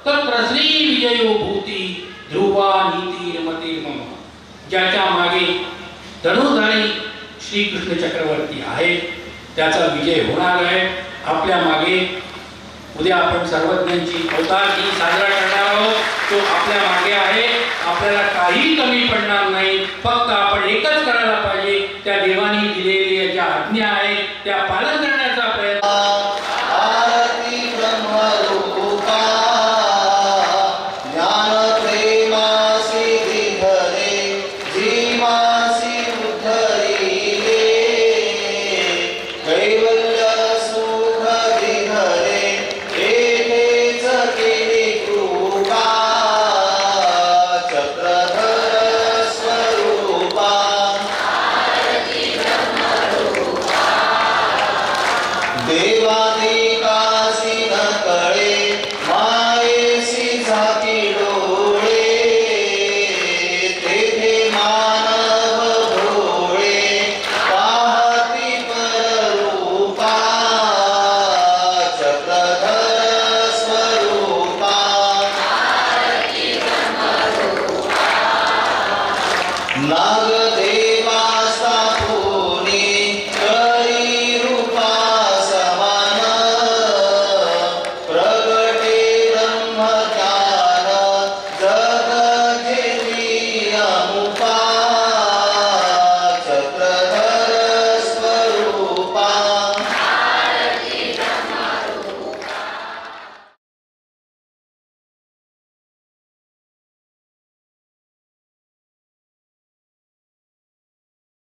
[SPEAKER 2] तत्र श्री विजयो भूती ध्रुवा नीतिर्मतिर्मम. ज्याच्या मागे धनुर्धारी श्रीकृष्ण चक्रवर्ती आहे त्याचा विजय होणार आहे. आपल्या मागे उद्या आपण सर्वज्ञांची अवतार दिन साजरा करणार आहोत. तो आपल्या मागे आहे. आपल्याला काही कमी पडणार नाही. फक्त आपण एकच करायला पाहिजे, त्या देवानी दिलेल्या ज्या आज्ञा आहेत त्या पालन करण्याचा प्रयत्न.
[SPEAKER 1] आरती ब्रह्मरूपा ज्ञान प्रेमासी विधरे जीवासी उद्धरिले कैवल्य